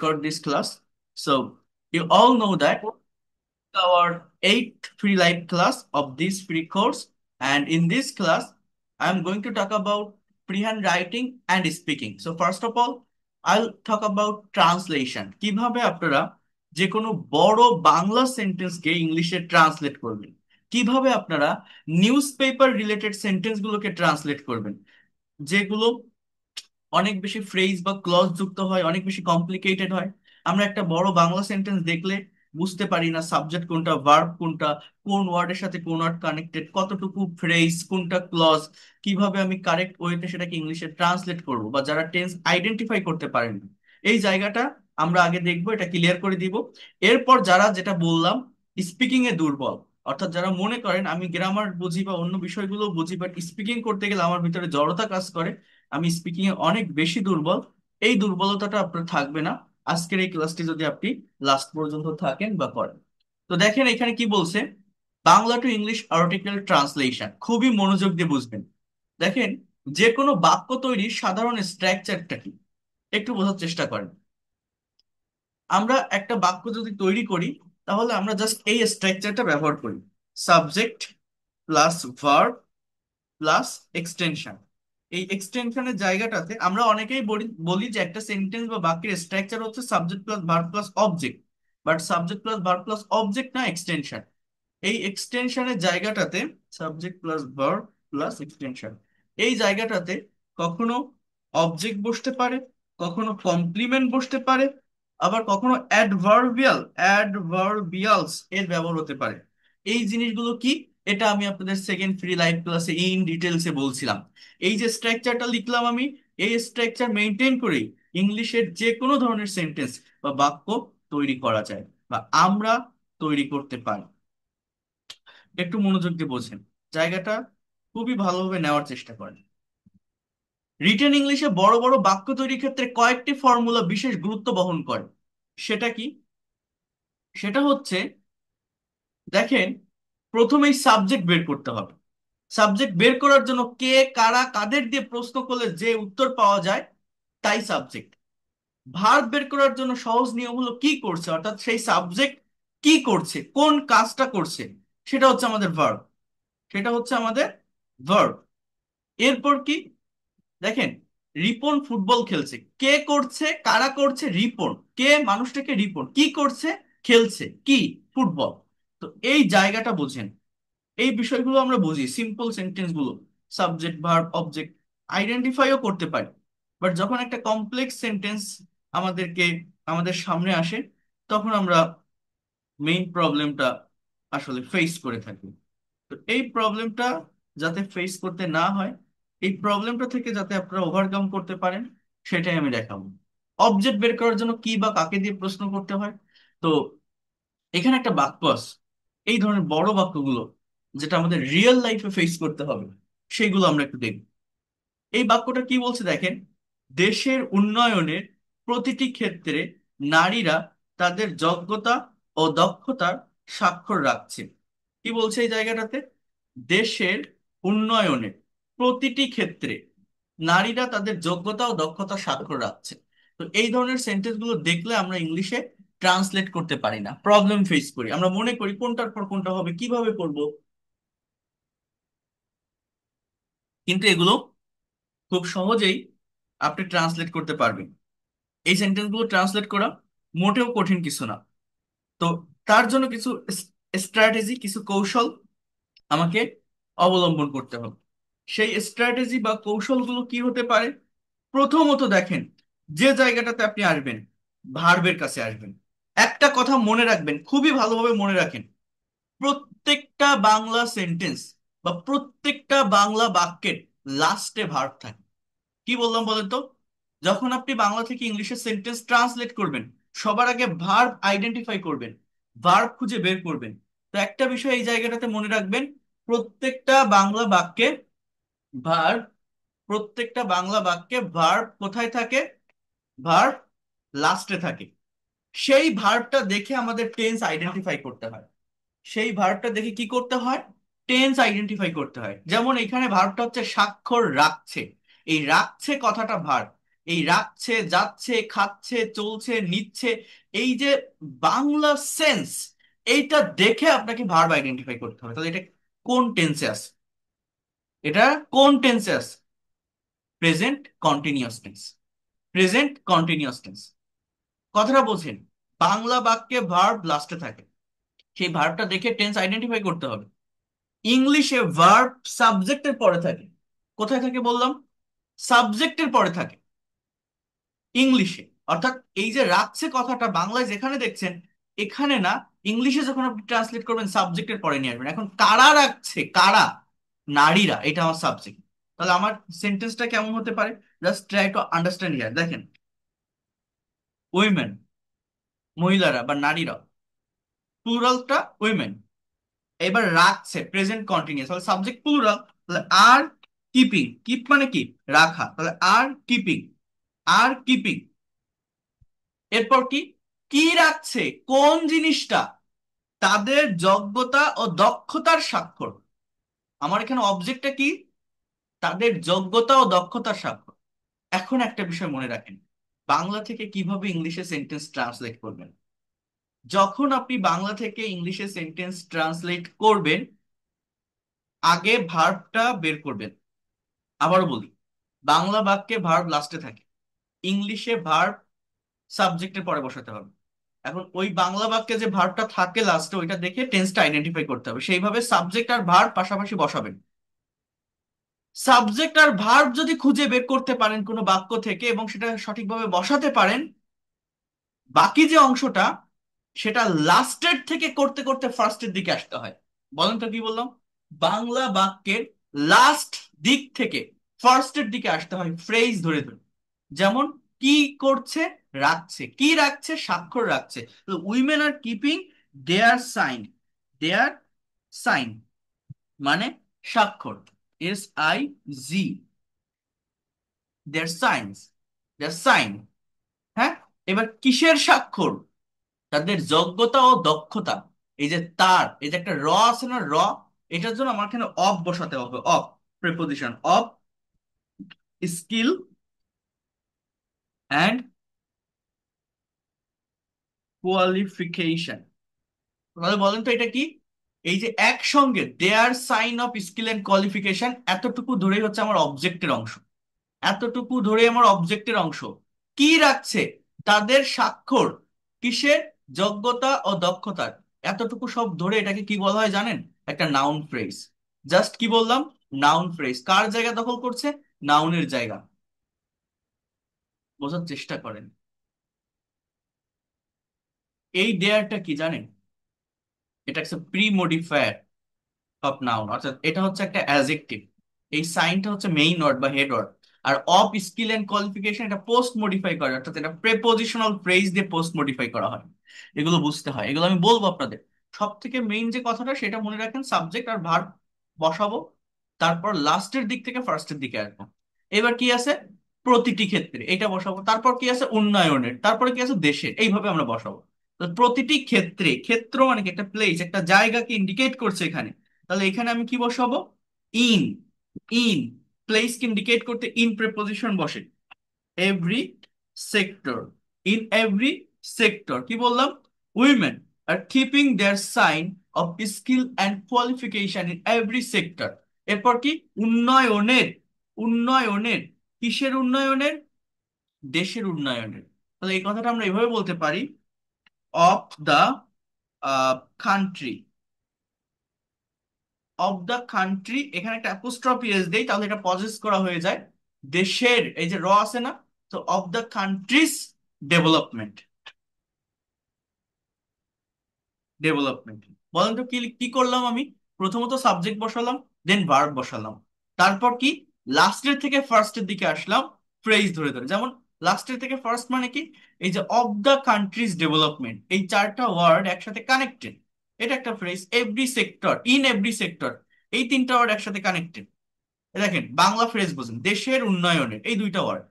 record this class. So you all know that our eighth free live class of this free course. And in this class, I'm going to talk about freehand writing and speaking. So first of all, I'll talk about translation. কিভাবে আপনারা যে কোনো বড় বাংলা সেন্টেন্সকে ইংলিশে translate করবেন, কিভাবে আপনারা news paper related সেন্টেন্সগুলোকে translate করবেন, যেগুলো অনেক বেশি ফ্রেজ বা ক্লজ যুক্ত হয়, অনেক বেশি কমপ্লিকেটেড হয়। আমরা একটা বড় বাংলা সেন্টেন্স দেখলে বুঝতে পারি না সাবজেক্ট কোনটা, ভার্ব কোনটা, কোন ওয়ার্ডের সাথে কোন ওয়ার্ড কানেক্টেড, কতটুকু ফ্রেজ, কোনটা ক্লজ, কিভাবে আমি কারেক্ট ওয়েতে সেটাকে ইংলিশে ট্রান্সলেট করব, বা যারা টেন্স আইডেন্টিফাই করতে পারেন না, এই জায়গাটা আমরা আগে দেখবো, এটা ক্লিয়ার করে দিব। এরপর যারা, যেটা বললাম, স্পিকিং এ দুর্বল, অর্থাৎ যারা মনে করেন আমি গ্রামার বুঝি বা অন্য বিষয়গুলো বুঝি, বাট স্পিকিং করতে গেলে আমার ভিতরে জড়তা কাজ করে, আমি স্পিকিং এ অনেক বেশি দুর্বল, এই দুর্বলতাটা আপনার থাকবে না আজকের এই ক্লাসটি যদি আপনি লাস্ট পর্যন্ত থাকেন বা করেন। তো দেখেন এখানে কি বলছে, Bangla to English article translation, খুবই মনোযোগ দিয়ে বুঝবেন। দেখেন, যে কোনো বাক্য তৈরির সাধারণ স্ট্রাকচারটা কি একটু বোঝার চেষ্টা করেন। আমরা একটা বাক্য যদি তৈরি করি, তাহলে আমরা জাস্ট এই স্ট্রাকচারটা ব্যবহার করি: subject plus verb plus extension. এই এক্সটেনশনের জায়গাটাতে আমরা অনেকেই বলি বলি যে একটা সেন্টেন্স বা বাক্যের স্ট্রাকচার হচ্ছে subject plus verb plus object, but subject plus verb plus object না, এক্সটেনশন। এই এক্সটেনশনের জায়গাটাতে subject plus verb plus extension, এই জায়গাটাতে কখনো অবজেক্ট বসতে পারে, কখনো কমপ্লিমেন্ট বসতে পারে, আবার কখনো অ্যাডভার্বিয়ালস এর ব্যবহার হতে পারে। এই জিনিসগুলো কি, এটা আমি আপনাদের সেকেন্ড ফ্রি লাইভ ক্লাসে ইন ডিটেলসে বলছিলাম। এই যে স্ট্রাকচারটা লিখলাম আমি, এই স্ট্রাকচার মেনটেন করেই ইংলিশের যে কোনো ধরনের সেন্টেন্স বা বাক্য তৈরি করা যায়, বা আমরা তৈরি করতে পারি। একটু মনোযোগ দিয়ে বোঝেন, জায়গাটা খুবই ভালোভাবে নেওয়ার চেষ্টা করেন। রিটেন ইংলিশে বড় বড় বাক্য তৈরির ক্ষেত্রে কয়েকটি ফর্মুলা বিশেষ গুরুত্ব বহন করে। সেটা কি? সেটা হচ্ছে, দেখেন, প্রথমেই সাবজেক্ট বের করতে হবে। সাবজেক্ট বের করার জন্য কে, কারা, কাদের দিয়ে প্রশ্ন করলে যে উত্তর পাওয়া যায়, তাই সাবজেক্ট। ভার্ব বের করার জন্য সহজ নিয়ম হলো কি করছে, অর্থাৎ সেই সাবজেক্ট কি করছে, কোন কাজটা করছে, সেটা হচ্ছে আমাদের ভার্ব, সেটা হচ্ছে আমাদের ভার্ব। এরপর কি, দেখেন, রিপন ফুটবল খেলছে, কে করছে, কারা করছে, রিপন, কে মানুষটাকে, রিপন কি করছে, খেলছে কি, ফুটবল। তো এই জায়গাটা বুঝেন, এই বিষয়গুলো আমরা বুঝি সিম্পল সেন্টেন্স গুলো, সাবজেক্ট ভার্ব অবজেক্ট আইডেন্টিফাইও করতে পারি। বাট যখন একটা কমপ্লেক্স সেন্টেন্স আমাদেরকে, আমাদের সামনে আসে, তখন আমরা মেইন প্রবলেমটা আসলে ফেস করে থাকি। তো এই প্রবলেমটা যাতে ফেস করতে না হয়, এই প্রবলেমটা থেকে যাতে আপনারা ওভারকাম করতে পারেন, সেটাই আমি দেখাবো। অবজেক্ট বের করার জন্য কি বা কাকে দিয়ে প্রশ্ন করতে হয়। তো এখানে একটা বাক্য আছে, এই ধরনের বড় বাক্যগুলো যেটা আমাদের রিয়েল লাইফে ফেস করতে হবে, সেইগুলো আমরা একটু দেখব। এই বাক্যটা কি বলছে দেখেন, দেশের উন্নয়নের প্রতিটি ক্ষেত্রে নারীরা তাদের যোগ্যতা ও দক্ষতার স্বাক্ষর রাখছে। কি বলছে এই জায়গাটাতে? দেশের উন্নয়নের প্রতিটি ক্ষেত্রে নারীরা তাদের যোগ্যতা ও দক্ষতা স্বাক্ষর রাখছে। তো এই ধরনের সেন্টেন্স গুলো দেখলে আমরা ইংলিশে ট্রান্সলেট করতে পারি না, প্রবলেম ফেস করি, আমরা মনে করি কোনটার পর কোনটা হবে, কিভাবে করব। কিন্তু এগুলো খুব সহজেই আপনি ট্রান্সলেট করতে পারবেন। এই সেন্টেন্সগুলো ট্রান্সলেট করা মোটেও কঠিন কিছু না। তো তার জন্য কিছু স্ট্র্যাটেজি, কিছু কৌশল আমাকে অবলম্বন করতে হবে। সেই স্ট্র্যাটেজি বা কৌশলগুলো কি হতে পারে? প্রথমত দেখেন, যে জায়গাটাতে আপনি আসবেন, ভার্বের কাছে আসবেন। একটা কথা মনে রাখবেন, খুবই ভালোভাবে মনে রাখেন, প্রত্যেকটা বাংলা সেন্টেন্স বা প্রত্যেকটা বাংলা বাক্যের লাস্টে ভার্ব থাকে। কি বললাম বলেন তো? যখন আপনি বাংলা থেকে ইংলিশে সেন্টেন্স ট্রান্সলেট করবেন, সবার আগে ভার্ব আইডেন্টিফাই করবেন, ভার্ব খুঁজে বের করবেন। তো একটা বিষয় এই জায়গাটাতে মনে রাখবেন, প্রত্যেকটা বাংলা বাক্যে ভার্ব, প্রত্যেকটা বাংলা বাক্যে ভার্ব কোথায় থাকে? ভার্ব লাস্টে থাকে। সেই ভার্বটা দেখে আমাদের টেন্স আইডেন্টিফাই করতে হয়। সেই ভার্বটা দেখে কি করতে হয়? টেন্স আইডেন্টিফাই করতে হয়। যেমন এখানে ভার্বটা হচ্ছে স্বাক্ষর রাখছে, এই রাখছে কথাটা ভার্ব। এই রাখছে, যাচ্ছে, খাচ্ছে, চলছে, নিচ্ছে, এই যে বাংলা সেন্স, এইটা দেখে আপনাকে ভার্ব আইডেন্টিফাই করতে হবে। তাহলে এটা কোন টেন্সে আছে, এটা কোন টেন্সে আছে? Present continuous tense. Present continuous tense. কথাটা বোঝেন, বাংলা বাক্যে ভার্ব লাস্টে থাকে, সেই ভার্বটা দেখে টেন্স আইডেন্টিফাই করতে হবে। ইংলিশে ভার্ব সাবজেক্টের পরে থাকে। কোথায় থাকে বললাম? সাবজেক্টের পরে থাকে ইংলিশে। অর্থাৎ এই যে রাখছে কথাটা বাংলায় যেখানে দেখছেন, এখানে না, ইংলিশে যখন আপনি ট্রান্সলেট করবেন সাবজেক্টের পরে নিয়ে আসবেন। এখন কারা রাখছে, কারা? নারীরা, এটা আমার সাবজেক্ট। তাহলে আমার সেন্টেন্সটা কেমন হতে পারে? Just try to understand here. দেখেন, উইমেন, মহিলারা বা নারীরা, প্লুরালটা উইমেন। এবার রাখছে প্রেজেন্ট কন্টিনিউয়াস, তাহলে সাবজেক্ট প্লুরাল, তাহলে আর কিপিং, কিপ মানে কি? রাখা, তাহলে আর কিপিং, আর কিপিং। এরপর কি? কি রাখছে? কোন জিনিসটা? তাদের যোগ্যতা ও দক্ষতার স্বাক্ষর। আমার এখানে অবজেক্টটা কি? তাদের যোগ্যতা ও দক্ষতার স্বাক্ষর। এখন একটা বিষয় মনে রাখেন, বাংলা থেকে কিভাবে ইংলিশে সেন্টেন্স ট্রান্সলেট করবেন। যখন আপনি বাংলা থেকে ইংলিশে সেন্টেন্স ট্রান্সলেট করবেন, আগে ভার্বটা বের করবেন। আবারও বলি, বাংলা বাক্যে ভার্ব লাস্টে থাকে, ইংলিশে ভার্ব সাবজেক্টের পরে বসাতে হবে। এখন ওই বাংলা বাক্যে যে ভার্বটা থাকে লাস্টে, ওইটা দেখে টেন্সটা আইডেন্টিফাই করতে হবে, সেইভাবে সাবজেক্ট আর ভার্ব পাশাপাশি বসাবেন। সাবজেক্ট আর ভার্ব যদি খুঁজে বের করতে পারেন কোনো বাক্য থেকে এবং সেটা সঠিকভাবে বসাতে পারেন, বাকি যে অংশটা, সেটা লাস্টের থেকে করতে করতে ফার্স্টের দিকে আসতে হয়। বলেন তো কি বললাম? বাংলা বাক্যের লাস্ট দিক থেকে ফার্স্টের দিকে আসতে হয়, ফ্রেজ ধরে ধরে। যেমন, কি করছে? রাখছে। কি রাখছে? স্বাক্ষর রাখছে। Women R keeping their sign. Their sign মানে স্বাক্ষর, SIG, their signs, their sign. হ্যাঁ, এবার কিসের স্বাক্ষর? তাদের যোগ্যতা ও দক্ষতা। এই যে তার, এই যে একটা র আছে না, র, এটার জন্য আমার এখানে অফ বসাতে হবে। Of, preposition of skill and qualification. তাহলে বলেন তো এটা কি? এই যে একসঙ্গে their sign of skill and qualification, এতটুকু ধরেই হচ্ছে আমার অবজেক্টের অংশ। এতটুকু ধরে আমার অবজেক্টের অংশ। কি রাখছে? তাদের স্বাক্ষর। কিসের? যোগ্যতা ও দক্ষতার। এতটুকু সব ধরে এটাকে কি বলা হয় জানেন? একটা নাউন ফ্রেজ। জাস্ট কি বললাম? Noun phrase. কার জায়গা দখল করছে? নাউনের জায়গা। বোঝার চেষ্টা করেন। এই ডেয়ারটা কি জানেন? এটা একটা প্রি মডিফায়ার অফ নাউন, অর্থাৎ এটা হচ্ছে একটা অ্যাডজেক্টিভ। এই সাইনটা হচ্ছে মেইন ওয়ার্ড বা হেড ওয়ার্ড। আর অফ স্কিল এন্ড কোয়ালিফিকেশন এটা পোস্ট মডিফাই করে, অর্থাৎ এটা প্রেপোজিশনাল ফ্রেজ দিয়ে পোস্ট মডিফাই করা হয়। এগুলো বুঝতে হয়, এগুলো আমি বলবো আপনাদের। সব থেকে মেইন যে কথাটা সেটা মনে রাখেন, সাবজেক্ট আর ভার্ব বসাবো, তারপর লাস্টের দিক থেকে ফার্স্টের দিকে আসবো। এবার কি আছে? প্রতিটি ক্ষেত্রে এটা বসাবো। তারপর কি আছে? উন্নয়নের। তারপরে কি আছে? দেশের। এইভাবে আমরা বসাবো। তো প্রতিটি ক্ষেত্রে, ক্ষেত্র মানে কি? একটা প্লেস, একটা জায়গাকে ইন্ডিকেট করছে এখানে। তাহলে এখানে আমি কি বসাবো? ইন। ইন প্লেস কে ইন্ডিকেট করতে ইন প্রেপোজিশন বসে। Every sector, in every sector. কি বললাম? Women R keeping their sign of skill and qualification in every sector. এরপর কি? উন্নয়নের। উন্নয়নের। কিসের উন্নয়নের? দেশের উন্নয়নের। তাহলে এই কথাটা আমরা এভাবে বলতে পারি, of the country. Of the country, এখানে একটা অ্যাপোস্ট্রফি এস দেই, তাহলে এটা পজেস করা হয়ে যায়। দেশের, এই যে র আছে না, তো of the countries development. Development. বলেন তো কি কি করলাম আমি? প্রথমত সাবজেক্ট বসালাম, দেন ভার্ব বসালাম। তারপর কি? লাস্টের থেকে ফার্স্টের দিকে আসলাম, ফ্রেজ ধরে ধরে। যেমন, লাস্টের থেকে ফার্স্ট মানে কি? এই যে অফ দ্য কান্ট্রিজ ডেভেলপমেন্ট, এই চারটা ওয়ার্ড একসাথে কানেক্টেড, এটা একটা phrase. Every sector, in every sector, এই তিনটা ওয়ার্ড একসাথে কানেক্টেড। দেখেন, বাংলা ফ্রেজ বোঝেন, দেশের উন্নয়নে, এই দুইটা ওয়ার্ড।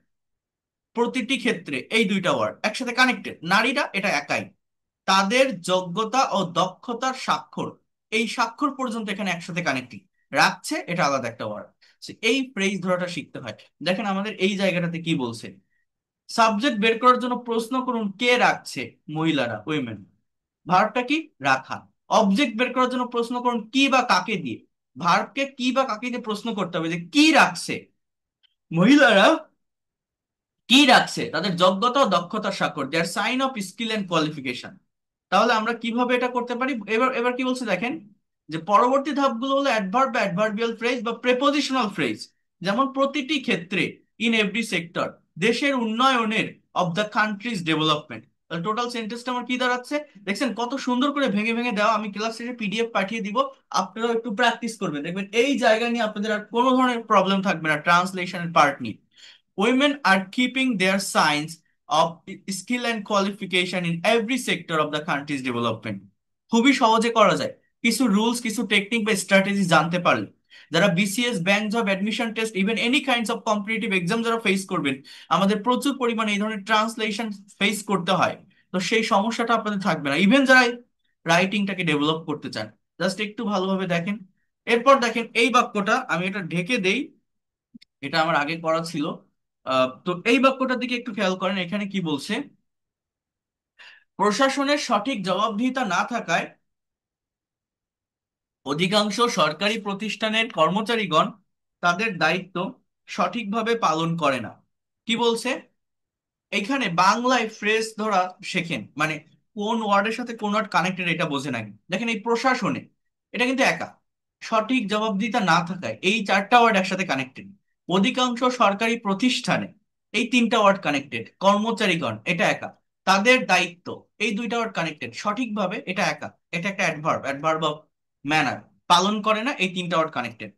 প্রতিটি ক্ষেত্রে, এই দুইটা ওয়ার্ড একসাথে কানেক্টেড। নারীরা, এটা একাই। তাদের যোগ্যতা ও দক্ষতার স্বাক্ষর, এই স্বাক্ষর পর্যন্ত এখানে একসাথে কানেক্টিং। রাখছে, এটা আলাদা একটা ওয়ার্ড। এই ফ্রেজ ধরাটা শিখতে হয়। দেখেন আমাদের এই জায়গাটাতে কি বলছে, সাবজেক্ট বের করার জন্য প্রশ্ন করুন কে রাখছে, মহিলারা, উইমেন। ভার্বটা কি, রাখা। অবজেক্ট বের করার জন্য প্রশ্ন করুন কি বা কাকে দিয়ে। ভার্বকে কি বা কাকে দিয়ে প্রশ্ন করতে হবে যে কি রাখছে, মহিলারা কি রাখছে, তাদের যোগ্যতা ও দক্ষতার স্বাক্ষর, their sign of skill and qualification. তাহলে আমরা কিভাবে এটা করতে পারি, এবার এবার কি বলছে দেখেন, যে পরবর্তী ধাপগুলো হলো অ্যাডভার্ব বা অ্যাডভার্বিয়াল ফ্রেজ বা প্রেপোজিশনাল ফ্রেজ। যেমন প্রতিটি ক্ষেত্রে, ইন এভরি সেক্টর, দেশের উন্নয়নের, of the countries development. Total সেন্টেন্সটা আমার কি দাঁড়াচ্ছে, দেখছেন কত সুন্দর করে ভেঙে ভেঙে দেওয়া। আমি ক্লাস শেষে পিডিএফ পাঠিয়ে দিব, আপনারাও একটু প্র্যাকটিস করবেন, দেখবেন এই জায়গা নিয়ে আপনাদের আর কোনো ধরনের প্রবলেম থাকবে না ট্রান্সলেশনের পার্ট নিয়ে। Women are keeping their signs of skill and qualification in every sector of the country's development. খুবই সহজে করা যায়, কিছু রুলস, কিছু টেকনিক বা স্ট্র্যাটেজি জানতে পারলে। যারা BCS, bank job, admission test, even any kinds of competitive exam যারা ফেস করবেন, আমাদের প্রচুর পরিমাণে এই ধরনের ট্রান্সলেশন ফেস করতে হয়। তো সেই সমস্যাটা আপনাদের থাকবে না, ইভেন যারা রাইটিংটাকে ডেভেলপ করতে চান। জাস্ট একটু ভালোভাবে দেখেন। এরপর দেখেন এই বাক্যটা, আমি এটা ঢেকে দেই, এটা আমার আগে করা ছিল। তো এই বাক্যটার দিকে একটু খেয়াল করেন, এখানে কি বলছে, প্রশাসনের সঠিক জবাবদিহিতা না থাকায় অধিকাংশ সরকারি প্রতিষ্ঠানের কর্মচারীগণ তাদের দায়িত্ব সঠিকভাবে পালন করে না। কি বলছে, এখানে বাংলায় ফ্রেজ ধরা শেখেন, মানে কোন ওয়ার্ডের সাথে কোন ওয়ার্ড কানেক্টেড এটা বোঝেন আগে। দেখেন এই প্রশাসনে, এটা কিন্তু একা। সঠিক জবাবদিহিতা না থাকায়, এই চারটা ওয়ার্ড একসাথে কানেক্টেড। অধিকাংশ সরকারি প্রতিষ্ঠানে, এই তিনটা ওয়ার্ড কানেক্টেড। কর্মচারীগণ, এটা একা। তাদের দায়িত্ব, এই দুইটা ওয়ার্ড কানেক্টেড সঠিকভাবে, এটা একা। এটা একটা অ্যাডভার্ব, অ্যাডভার্ব অফ ম্যানার। পালন করে না, এই তিনটা ওয়ার্ড কানেক্টেড।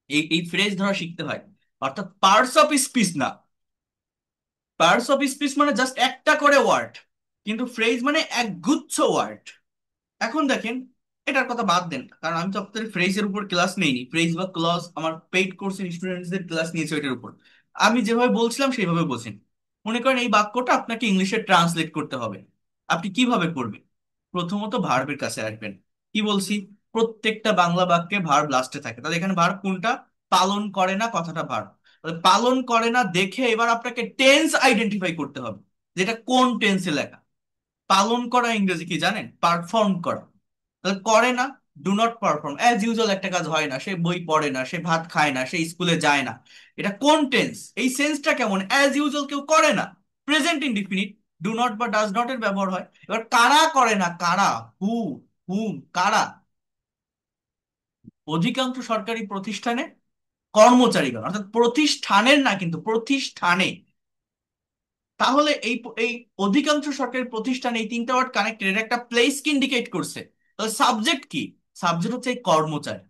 এই এই ফ্রেজ ধরা শিখতে হয়। অর্থাৎ পার্টস অফ স্পিচ না, পার্টস অফ স্পিচ মানে জাস্ট একটা করে ওয়ার্ড, কিন্তু ফ্রেজ মানে একগুচ্ছ ওয়ার্ড। এখন দেখেন, এটার কথা বাদ দেন, কারণ আমি তো আপনাদের ফ্রেজের উপর ক্লাস নেইনি, ফ্রেজ বা ক্লজ আমার পেইড কোর্সের স্টুডেন্টসদের ক্লাস নিয়েছে এটার উপর। আমি যেভাবে বলছিলাম সেইভাবে বোঝেন। মনে করেন এই বাক্যটা আপনাকে ইংলিশে ট্রান্সলেট করতে হবে, আপনি কিভাবে করবেন? প্রথমত ভার্বের কাছে আসবেন। কি বলছি, প্রত্যেকটা বাংলা বাক্যে ভার্ব লাস্টে থাকে, তাহলে এখানে ভার্ব কোনটা, পালন করে না কথাটা ভার্ব। পালন করে না দেখে এবার আপনাকে টেন্স আইডেন্টিফাই করতে হবে, যেটা কোন টেন্সে লেখা। পালন করা ইংরেজি কি জানেন, পারফর্ম করা। তাহলে করে না, do not perform, as usual একটা কাজ হয় না, সে বই পড়ে না, সে ভাত খায় না, সে স্কুলে যায় না। এটা কোন টেন্স, এই সেন্সটা কেমন, অ্যাজ ইউজুয়াল কেউ করে না, প্রেজেন্ট ইনডিফিনিট, ডু নট বা ডাজ নট এর ব্যবহার হয়। এবার কারা করে না, কারা, হু, হুম, কারা। অধিকাংশ সরকারি প্রতিষ্ঠানে কর্মচারীগণ, অর্থাৎ প্রতিষ্ঠানের না কিন্তু, প্রতিষ্ঠানে। তাহলে এই এই অধিকাংশ সরকারি প্রতিষ্ঠান, এই তিনটা ওয়ার্ড কানেক্টেড, একটা প্লেস কি ইন্ডিকেট করছে। তাহলে সাবজেক্ট কি, সাবজেক্ট হচ্ছে এই কর্মচারী।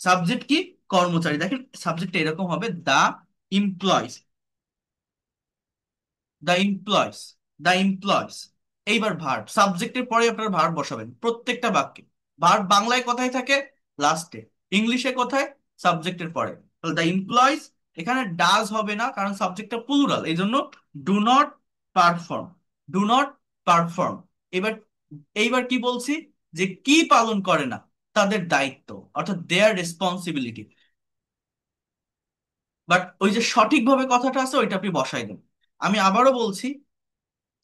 সাবজেক্ট কি, কর্মচারী। দেখেন সাবজেক্ট এরকম হবে, the employees, the employees, the employees. এইবার ভার্ব, সাবজেক্টের পরে আপনারা ভার্ব বসাবেন প্রত্যেকটা বাক্যে। ভার্ব বাংলায় কোথায় থাকে, লাস্টে। ইংলিশে কোথায়, সাবজেক্টের পরে। তাহলে দ্য এমপ্লয়িজ, এখানে ডাজ হবে না কারণ সাবজেক্টটা প্লুরাল, এই জন্য do not perform, do not perform. এবার এইবার কি বলছি, যে কি পালন করে না, তাদের দায়িত্ব, অর্থাৎ দেয়ার রেসপন্সিবিলিটি। বাট ওই যে সঠিকভাবে কথাটা আছে ওইটা আপনি বসাই দেন। আমি আবারও বলছি,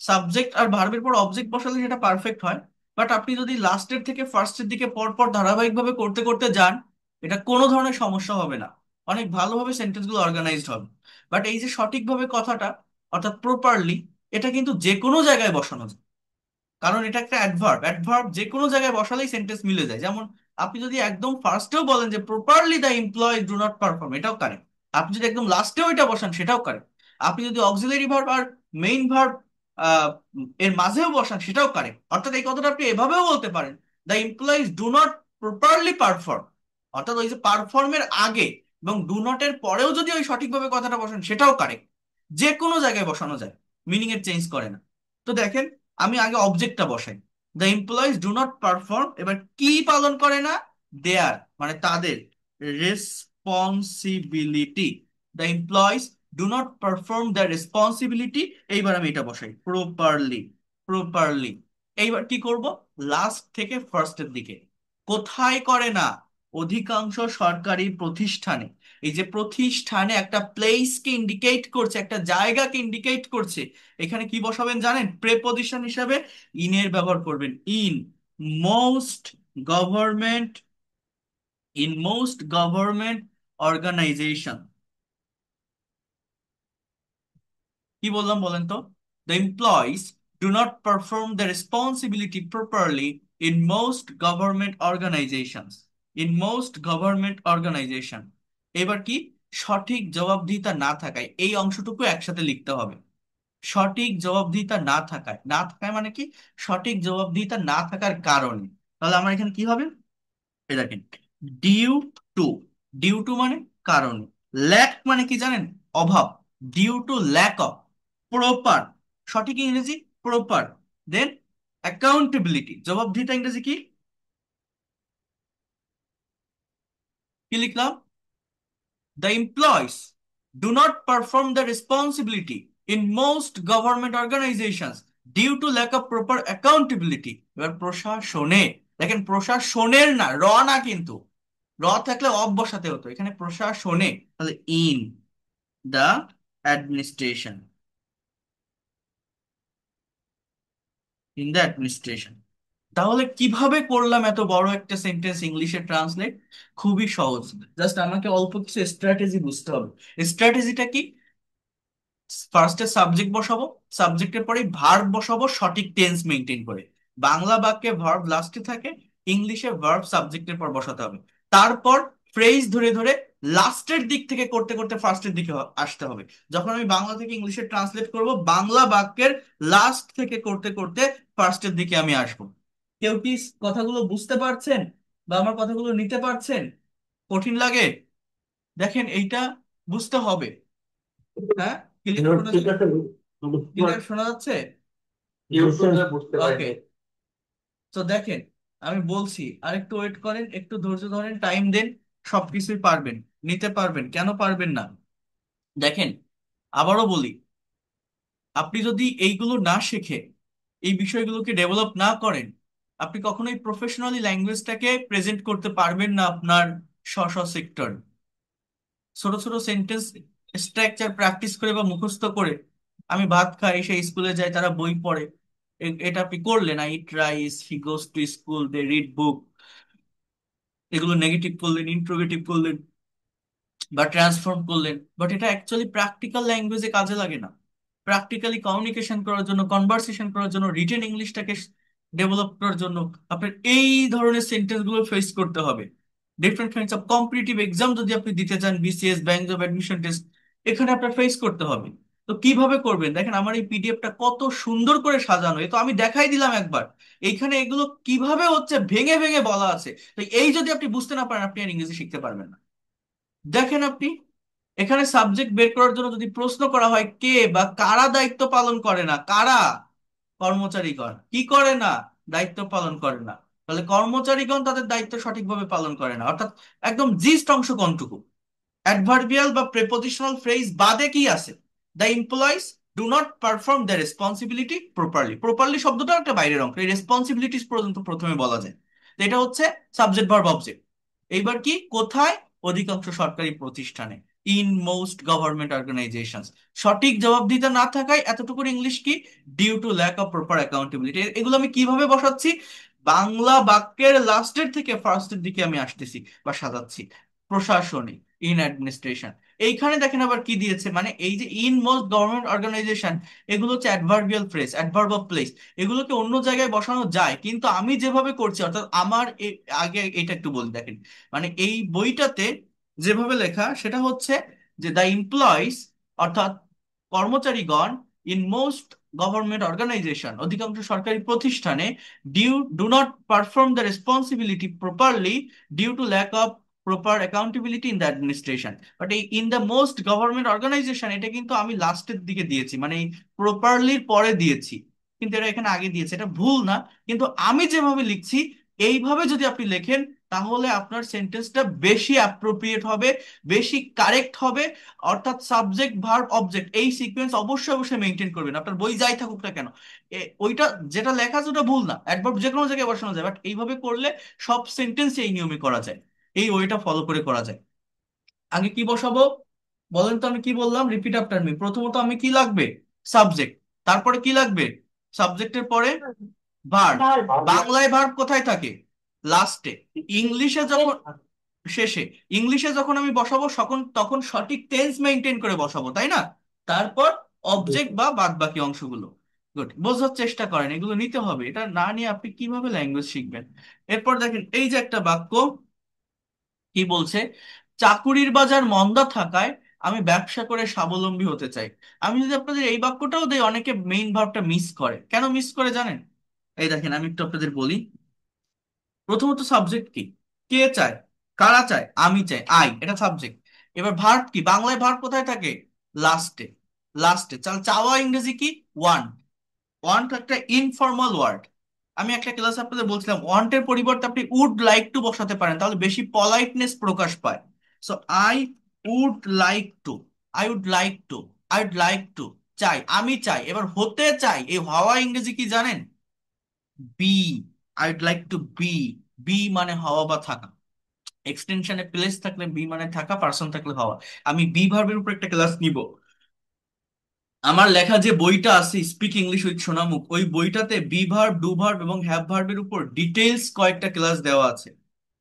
সাবজেক্ট আর ভার্বের পর অবজেক্ট বসালে সেটা পারফেক্ট হয়। বাট আপনি যদি লাস্টের থেকে ফার্স্টের দিকে পর পর ধারাবাহিকভাবে করতে করতে যান, এটা কোনো ধরনের সমস্যা হবে না, অনেক ভালোভাবে সেন্টেন্সগুলো অর্গানাইজড হবে। বাট এই যে সঠিকভাবে কথাটা, অর্থাৎ প্রপারলি, এটা কিন্তু যে কোনো জায়গায় বসানো যায়। কারণ এটা একটা অ্যাডভার্ব, অ্যাডভার্ব যে কোনো জায়গায় বসালেই সেন্টেন্স মিলে যায়। যেমন আপনি যদি একদম ফার্স্টেও বলেন যে properly the employees do not perform, এটাও কারেক্ট। আপনি যদি একদম লাস্টেও এটা বসান, সেটাও কারেক্ট। আপনি যদি অক্সিলারি ভার্ব আর মেইন ভার্ব এর মাঝেও বসান, সেটাও কারেক্ট। অর্থাৎ এই কথাটা আপনি এভাবেও বলতে পারেন, the employees do not properly perform. অর্থাৎ ওই যে পারফর্মের আগে এবং ডু নট এর পরেও যদি ওই সঠিকভাবে কথাটা বসান, সেটাও কারেক্ট। যে কোনো জায়গায় বসানো যায়, মিনিং এর চেঞ্জ করে না। তো দেখেন, আমি আগে অবজেক্টটা বসাই, the employees do not perform. এবার কি পালন করে না, দেয়ার মানে তাদের, responsibility. The employees do not perform the responsibility. এইবার আমি এটা বসাই, প্রপারলি, প্রপারলি। এইবার কি করব, লাস্ট থেকে ফার্স্টের দিকে, কোথায় করে না, অধিকাংশ সরকারি প্রতিষ্ঠানে। এই যে প্রতিষ্ঠানে একটা প্লেসকে ইন্ডিকেট করছে, একটা জায়গাকে ইন্ডিকেট করছে, এখানে কি বসাবেন জানেন? প্রেপজিশন হিসাবে ইনের ব্যবহার করবেন। In most government, in most government organisation. কি বললাম বলেন তো? The employees do not perform the responsibility properly in most government organisations. In most government organisation. এবার কি? সঠিক জবাবদিহিতা না থাকায়, এই অংশটুকু একসাথে লিখতে হবে। সঠিক জবাবদিহিতা না থাকায়, না থাকায় মানে কি? সঠিক জবাবদিহিতা না থাকার কারণে। তাহলে আমার এখানে কি হবে? এই দেখেন, ডিউ টু। ডিউ টু মানে কারণ। ল্যাক মানে কি জানেন? অভাব। Due to lack of proper, সঠিক ইংরেজি প্রপার। দেন অ্যাকাউন্টেবিলিটি, জবাবদিহিতা ইংরেজি কি? কি লিখলাম? The employees do not perform the responsibility in most government organizations due to lack of proper accountability. এবার প্রশাসনে, দেখেন প্রশাসনের না, র না কিন্তু, র থাকলে অব বসাতে হতো, এখানে প্রশাসনে। তাহলে in the administration, in the administration. তাহলে কিভাবে করলাম এত বড় একটা সেন্টেন্স ইংলিশে ট্রান্সলেট? খুবই সহজ। জাস্ট আমাকে অল্প কিছু স্ট্র্যাটেজি বুঝতে হবে। স্ট্র্যাটেজিটা কি? ফার্স্টে সাবজেক্ট বসাবো, সাবজেক্টের পরে ভার্ব বসাবো সঠিক টেন্স মেনটেন করে। বাংলা বাক্যে ভার্ব লাস্টে থাকে, ইংলিশে ভার্ব সাবজেক্টের পর বসাতে হবে। তারপর ফ্রেজ ধরে ধরে লাস্টের দিক থেকে করতে করতে ফার্স্টের দিকে আসতে হবে। যখন আমি বাংলা থেকে ইংলিশে ট্রান্সলেট করব, বাংলা বাক্যের লাস্ট থেকে করতে করতে ফার্স্টের দিকে আমি আসবো। কেউ কি কথাগুলো বুঝতে পারছেন বা আমার কথাগুলো নিতে পারছেন? কঠিন লাগে? দেখেন এইটা বুঝতে হবে। হ্যাঁ, ক্লিয়ার শোনা ঠিক যায়? আছে, বুঝতে ক্লিয়ার পারছি। শোনা যাচ্ছে? ইউটিউবে বুঝতে ওকে। পারিনি। তো দেখেন, আমি বলছি, আর একটু ওয়েট করেন, একটু ধৈর্য ধরেন, টাইম দেন। সবকিছুই পারবেন, নিতে পারবেন, কেন পারবেন না? দেখেন, আবারও বলি, আপনি যদি এইগুলো না শিখে, এই বিষয়গুলোকে ডেভেলপ না করেন, আপনি কখনোই প্রফেশনালি ল্যাঙ্গুয়েজটাকে প্রেজেন্ট করতে পারবেন না আপনার স্ব স্ব সেক্টর। ছোট ছোট সেন্টেন্স স্ট্রাকচার প্র্যাকটিস করে বা মুখস্থ করে, আমি ভাত খাই, সেই স্কুলে যাই, তারা বই পড়ে, এটা আপনি করলেন, I eat rice, he goes to school, they read book, এগুলো নেগেটিভ করলেন, ইন্ট্রোগেটিভ করলেন বা ট্রান্সফর্ম করলেন, বাট এটা অ্যাকচুয়ালি প্র্যাকটিক্যাল ল্যাঙ্গুয়েজে কাজে লাগে না। প্র্যাকটিক্যালি কমিউনিকেশন করার জন্য, কনভারসেশন করার জন্য, রিটেন ইংলিশটাকে ডেভেলপ করার জন্য আপনার এই ধরনের সেন্টেন্স গুলো ফেস করতে হবে। Different kinds of competitive exam যদি আপনি দিতে চান, BCS, bank job admission test, এখানে আপনার ফেস করতে হবে। তো কিভাবে করবেন? দেখেন আমার এই পিডিএফটা কত সুন্দর করে সাজানো, এ তো আমি দেখাই দিলাম একবার। এইখানে এগুলো কিভাবে হচ্ছে ভেঙে ভেঙে বলা আছে। তো এই যদি আপনি বুঝতে না পারেন, আপনি আর ইংরেজি শিখতে পারবেন না। দেখেন আপনি, এখানে সাবজেক্ট বের করার জন্য যদি প্রশ্ন করা হয় কে বা কারা দায়িত্ব পালন করে না, কারা? কর্মচারীগণ কি করে না? দায়িত্ব পালন করে না। তাহলে কর্মচারীগণ তাদের দায়িত্ব সঠিকভাবে পালন করে না, অর্থাৎ একদম জিস্ট অংশ কোনটুকু? অ্যাডভার্বিয়াল বা প্রেপোজিশনাল ফ্রেজ বাদে কি আছে? The employees do not perform the responsibility properly. Properly শব্দটা একটা বাইরের অংশ, এই রেসপন্সিবিলিটিস পর্যন্ত প্রথমে বলা যায়। তো এটা হচ্ছে সাবজেক্ট ভার্ব অবজেক্ট। এইবার কি, কোথায়? অধিকাংশ সরকারি প্রতিষ্ঠানে, ইন মোস্ট গভর্নমেন্ট অর্গানাইজেশনস। সঠিক জবাবদিহিতা না থাকায় এতটুকু ইংলিশ কি? Due to lack of proper accountability. এগুলো আমি কিভাবে বসাচ্ছি? বাংলা বাক্যের লাস্টের থেকে ফার্স্টের দিকে আমি আসতেছি বা সাজাচ্ছি। প্রশাসনিক, ইন অ্যাডমিনিস্ট্রেশন। এইখানে দেখেন আবার কি দিয়েছে, মানে এই যে ইন মোস্ট গভর্নমেন্ট অর্গানাইজেশন, এগুলো হচ্ছে adverbial phrase, adverb of place. এগুলোকে অন্য জায়গায় বসানো যায়, কিন্তু আমি যেভাবে করছি, অর্থাৎ আমার আগে এটা একটু বলি দেখেন, মানে এই বইটাতে যেভাবে লেখা সেটা হচ্ছে যে দ্য এমপ্লয়িজ, অর্থাৎ কর্মচারীগণ, ইন মোস্ট গভর্নমেন্ট অর্গানাইজেশন, অধিকাংশ সরকারি প্রতিষ্ঠানে, do not perform the responsibility properly due to lack of proper accountability in the administration. But এই in the most government organisation, এটা কিন্তু আমি লাস্টের দিকে দিয়েছি, মানে এই প্রপারলির পরে দিয়েছি, কিন্তু এটা এখানে আগে দিয়েছে, এটা ভুল না। কিন্তু আমি যেভাবে লিখছি, এইভাবে যদি আপনি লেখেন, তাহলে আপনার সেন্টেন্সটা বেশি অ্যাপ্রোপ্রিয়েট হবে, বেশি কারেক্ট হবে। অর্থাৎ সাবজেক্ট ভার্ব অবজেক্ট এই সিকোয়েন্স অবশ্যই অবশ্যই মেনটেন করবেন, আপনার বই যাই থাকুক না কেন। ওইটা যেটা লেখা আছে ওটা ভুল না, অ্যাডভার্ব যে কোনো জায়গায় বসানো যায়, বাট এইভাবে করলে সব সেন্টেন্স এই নিয়মে করা যায়, এই ওইটা ফলো করে করা যায়। আগে কি বসাবো বলেন তো? আমি কি বললাম, রিপিট আফটার মি। প্রথমত আমি কি লাগবে? সাবজেক্ট। তারপরে কি লাগবে? সাবজেক্টের পরে ভার্ব। বাংলায় ভার্ব কোথায় থাকে? লাস্টে। ইংলিশে যখন শেষে। ইংলিশে যখন আমি বসাবো তখন সঠিক টেন্স মেনটেন করে বসাবো, তাই না? তারপর অবজেক্ট বা বাদ বাকি অংশগুলো। গুড, বোঝার চেষ্টা করেন, এগুলো নিতে হবে। এটা না নিয়ে আপনি কিভাবে ল্যাঙ্গুয়েজ শিখবেন? এরপর দেখেন এই যে একটা বাক্য, কি বলছে? চাকুরির বাজার মন্দা থাকায় আমি ব্যবসা করে স্বাবলম্বী হতে চাই। আমি যদি আপনাদের এই বাক্যটাও দেই, অনেকে মেইন ভার্বটা মিস করে। কেন মিস করে জানেন? এই দেখেন, আমি একটু আপনাদের বলি। প্রথমত সাবজেক্ট কি? কে চায়? কারা চায়? আমি চাই, আই, এটা সাবজেক্ট। এবার ভার্ব কি? বাংলায় ভার্ব কোথায় থাকে? লাস্টে। লাস্টে। চাওয়া ইংরেজি কি? ওয়ান্ট। ওয়ান্ট একটা ইনফর্মাল ওয়ার্ড। আমি একটা ক্লাসে আপনাদের বলছিলাম, ওয়ান্টের পরিবর্তে আপনি উড লাইক টু বসাতে পারেন, তাহলে বেশি পলাইটনেস প্রকাশ পায়। So I would like to. I would like to. I would like to. চাই, আমি চাই। এবার হতে চাই, এই হওয়া ইংরেজি কি জানেন? Be. I would like to be. Be মানে হওয়া বা থাকা। এক্সটেনশনে প্লেস থাকলে বি মানে থাকা, পার্সন থাকলে হওয়া। আমি বি ভার্বের উপর একটা ক্লাস নিব। আমার লেখা যে বইটা আছে, স্পিক ইংলিশ উইথ সোনামুখ, ওই বইটাতে বি ভার্ব, ডু ভার্ব এবং হ্যাভ ভার্বের উপর ডিটেলস কয়েকটা ক্লাস দেওয়া আছে।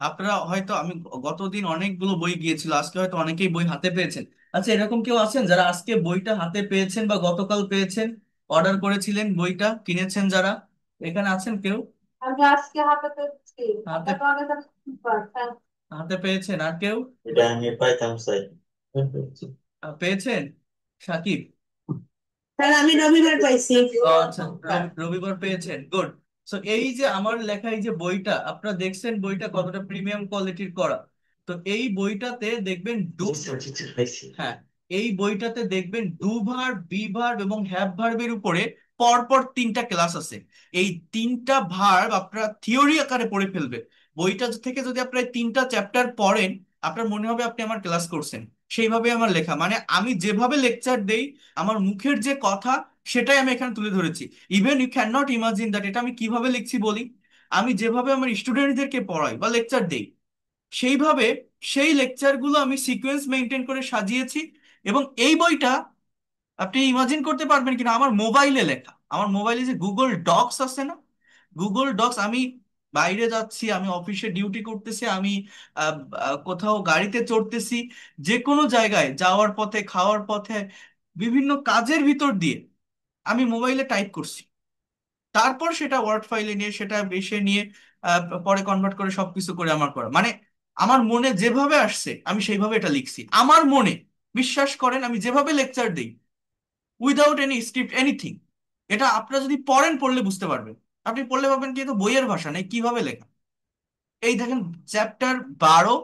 আপনারা হয়তো, আমি গতদিন অনেকগুলো বই গিয়েছিল, আজকে হয়তো অনেকেই বই হাতে পেয়েছেন। আচ্ছা, এরকম কেউ আছেন যারা আজকে বইটা হাতে পেয়েছেন বা গতকাল পেয়েছেন? অর্ডার করেছিলেন, বইটা কিনেছেন যারা? এখানে আছেন কেউ? আমি আজকে হাতে পেয়েছি। হাতে আপনাকে অনেক অনেক ধন্যবাদ। Thank হাতে পেয়েছেন? আর কেউ এটা আমি পাইতাম চাই। পেয়েছেন? সাকিব? স্যার, আমি রবিবার পাইছি। ও আচ্ছা, রবিবার পেয়েছেন, গুড। সো এই যে আমার লেখা এই যে বইটা, আপনারা দেখছেন বইটা কতটা প্রিমিয়াম কোয়ালিটির করা। তো এই বইটাতে দেখবেন হ্যাঁ, এই বইটাতে দেখবেন ডু ভার্ব, বি ভার্ব এবং হ্যাভ ভার্বের উপরে পরপর তিনটা ক্লাস আছে। এই তিনটা ভার্ব আপনারা থিওরি আকারে পড়ে ফেলবে। বইটা থেকে যদি আপনারা এই তিনটা চ্যাপ্টার পড়েন, আপনার মনে হবে আপনি আমার ক্লাস করছেন। সেইভাবে আমার লেখা, মানে আমি যেভাবে লেকচার দেই, আমার মুখের যে কথা, সেটাই আমি এখানে তুলে ধরেছি। Even you can not imagine that এটা আমি কিভাবে লিখছি বলি। আমি যেভাবে আমার স্টুডেন্টদেরকে পড়াই বা লেকচার দেই, সেইভাবে সেই লেকচারগুলো আমি সিকোয়েন্স মেনটেন করে সাজিয়েছি। এবং এই বইটা আপনি ইমাজিন করতে পারবেন কিনা, আমার মোবাইলে লেখা। আমার মোবাইলে যে গুগল ডকস আছে না, গুগল ডকস, আমি বাইরে যাচ্ছি, আমি অফিসে ডিউটি করতেছি, আমি কোথাও গাড়িতে চড়তেছি, যে কোনো জায়গায় যাওয়ার পথে, খাওয়ার পথে, বিভিন্ন কাজের ভিতর দিয়ে আমি মোবাইলে টাইপ করছি। তারপর সেটা ওয়ার্ড ফাইলে নিয়ে, সেটা বেশে নিয়ে পরে কনভার্ট করে সবকিছু করে আমার করা, মানে আমার মনে যেভাবে আসছে আমি সেইভাবে এটা লিখছি। আমার মনে, বিশ্বাস করেন, আমি যেভাবে লেকচার দিই, উইদাউট এনি স্ক্রিপ্ট, এনিথিং। এটা আপনারা যদি পড়েন, পড়লে বুঝতে পারবেন। আপনি পড়লে ভাবেন কি, এ তো বইয়ের ভাষা নেই, কিভাবে লেখা। এই দেখেন, চ্যাপ্টার 12,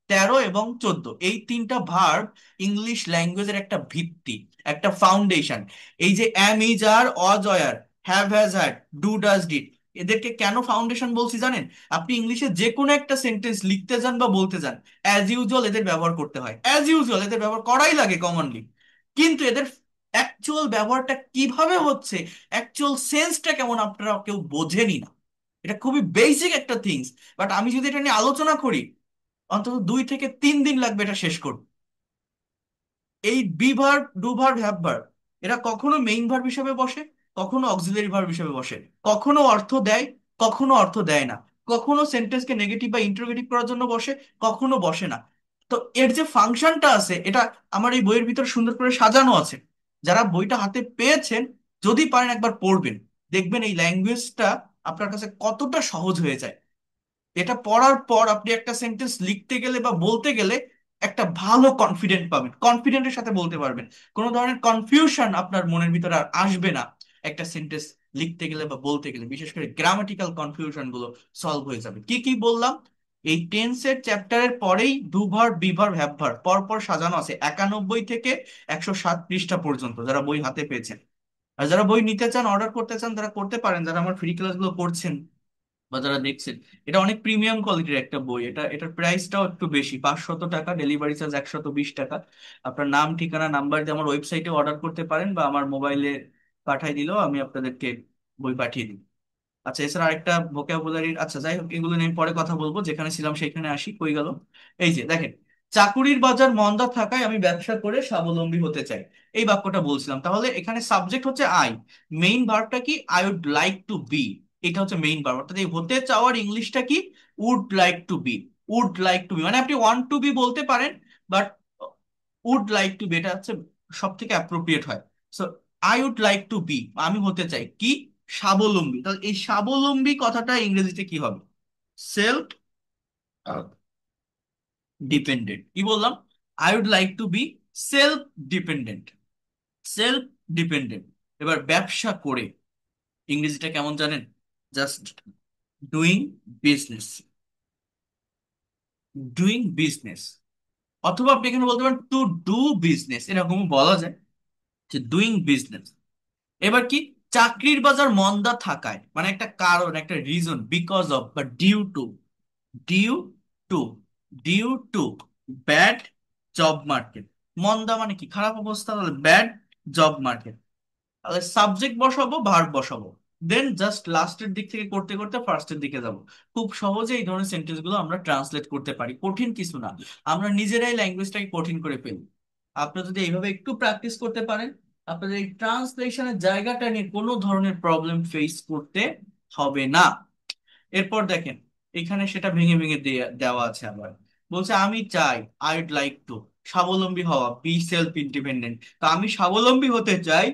13 এবং 14, এই তিনটা ভার্ব ইংলিশ ল্যাঙ্গুয়েজের একটা ভিত্তি, একটা ফাউন্ডেশন। এই যে অ্যাম, is, are, was, were, have, has, had, do, does, did, এদেরকে কেন ফাউন্ডেশন বলছি জানেন? আপনি ইংলিশে যে কোনো একটা সেন্টেন্স লিখতে যান বা বলতে যান, অ্যাজ ইউজুয়াল এদের ব্যবহার করতে হয়, অ্যাজ ইউজুয়াল এদের ব্যবহার করাই লাগে কমনলি। কিন্তু এদের অ্যাকচুয়াল ব্যবহারটা কিভাবে হচ্ছে, অ্যাকচুয়াল সেন্সটা কেমন, আপনারা কেউ বোঝেনি না। এটা খুবই বেসিক একটা থিংস। বাট আমি যদি এটা নিয়ে আলোচনা করি, অন্তত 2 থেকে 3 দিন লাগবে এটা শেষ করতে। এই B verb, do verb, have verb, এরা কখনো মেইন ভার্ব হিসেবে বসে, কখনো অক্সিলারি ভার্ব হিসেবে বসে, কখনো অর্থ দেয়, কখনো অর্থ দেয় না, কখনো সেন্টেন্সকে নেগেটিভ বা ইন্টারোগেটিভ করার জন্য বসে, কখনো বসে না। তো এর যে ফাংশনটা আছে, এটা আমার এই বইয়ের ভিতর সুন্দর করে সাজানো আছে। যারা বইটা হাতে পেয়েছেন, যদি পারেন একবার পড়বেন, দেখবেন এই ল্যাঙ্গুয়েজটা আপনার কাছে কতটা সহজ হয়ে যায়। এটা পড়ার পর আপনি একটা সেন্টেন্স লিখতে গেলে বা বলতে গেলে একটা ভালো কনফিডেন্ট পাবেন, কনফিডেন্টের সাথে বলতে পারবেন। কোনো ধরনের কনফিউশন আপনার মনের ভিতরে আর আসবে না। একটা সেন্টেন্স লিখতে গেলে বা বলতে গেলে, বিশেষ করে গ্রামাটিক্যাল কনফিউশন গুলো সলভ হয়ে যাবে। কি কি বললাম? এই টেন্সের চ্যাপ্টারের পরেই do verb, be verb, have verb পর পর সাজানো আছে 91 থেকে 107 পৃষ্ঠা পর্যন্ত, যারা বই হাতে পেয়েছেন। আর যারা বই নিতে চান, অর্ডার করতে চান, তারা করতে পারেন, যারা আমার ফ্রি ক্লাসগুলো করছেন বা যারা দেখছেন। এটা অনেক প্রিমিয়াম কোয়ালিটির একটা বই। এটার প্রাইসটাও একটু বেশি, 500 টাকা, ডেলিভারি চার্জ 120 টাকা। আপনার নাম, ঠিকানা, নাম্বার দিয়ে আমার ওয়েবসাইটে অর্ডার করতে পারেন, বা আমার মোবাইলে পাঠিয়ে দিলেও আমি আপনাদেরকে বই পাঠিয়ে দিই। আচ্ছা, এছাড়া আরেকটা ভোকাবুলারির, আচ্ছা যাই হোক, এগুলো নিয়ে আমি পরে কথা বলবো। যেখানে ছিলাম সেখানে আসি, কই গেল? এই যে দেখেন, চাকুরির বাজার মন্দা থাকায় আমি ব্যবসা করে স্বাবলম্বী হতে চাই। এই বাক্যটা বলছিলাম। তাহলে এখানে সাবজেক্ট হচ্ছে আই, মেইন ভার্বটা কি, I would like to be. এটা হচ্ছে মেইন ভার্ব, অর্থাৎ এই হতে চাওয়ার ইংলিশটা কি, would like to be. Would like to be মানে আপনি ওয়ান্ট টু বি বলতে পারেন, but would like to be এটা হচ্ছে সব থেকে অ্যাপ্রোপ্রিয়েট হয়। So I would like to be, আমি হতে চাই কি, স্বাবলম্বী। তাহলে এই স্বাবলম্বী কথাটা ইংরেজিতে কি হবে, সেলফ ডিপেন্ডেন্ট। কি বললাম, I would like to be self dependent. Self dependent. এবার ব্যবসা করে ইংরেজিটা কেমন জানেন, just doing business. Doing business, অথবা আপনি এখানে বলতে পারেন টু ডু বিজনেস, এরকমও বলা যায় যে ডুইং বিজনেস। এবার কি, চাকরির বাজার মন্দা থাকায় মানে একটা কারণ, একটা রিজন, বিকজ অফ বা due to. Due to, due to bad job market. মন্দা মানে কি, খারাপ অবস্থা, তাহলে ব্যাড জব মার্কেট। তাহলে সাবজেক্ট বসাবো, ভার্ব বসাবো, দেন জাস্ট লাস্টের দিক থেকে করতে করতে ফার্স্টের দিকে যাব। খুব সহজে এই ধরনের সেন্টেন্স গুলো আমরা ট্রান্সলেট করতে পারি, কঠিন কিছু না। আমরা নিজেরাই ল্যাঙ্গুয়েজটাকে কঠিন করে ফেলি। আপনারা যদি এইভাবে একটু প্র্যাকটিস করতে পারেন, আপনাদের এই ট্রান্সলেশনের জায়গাটা নিয়ে কোনো ধরনের প্রবলেম ফেস করতে হবে না। এরপর দেখেন, এখানে সেটা ভেঙে ভেঙে দেওয়া আছে আবার। বলছে আমি চাই, আইড লাইক টু, স্বাবলম্বী হওয়া, বি সেলফ ইন্ডিপেন্ডেন্ট। তা আমি স্বাবলম্বী হতে চাই,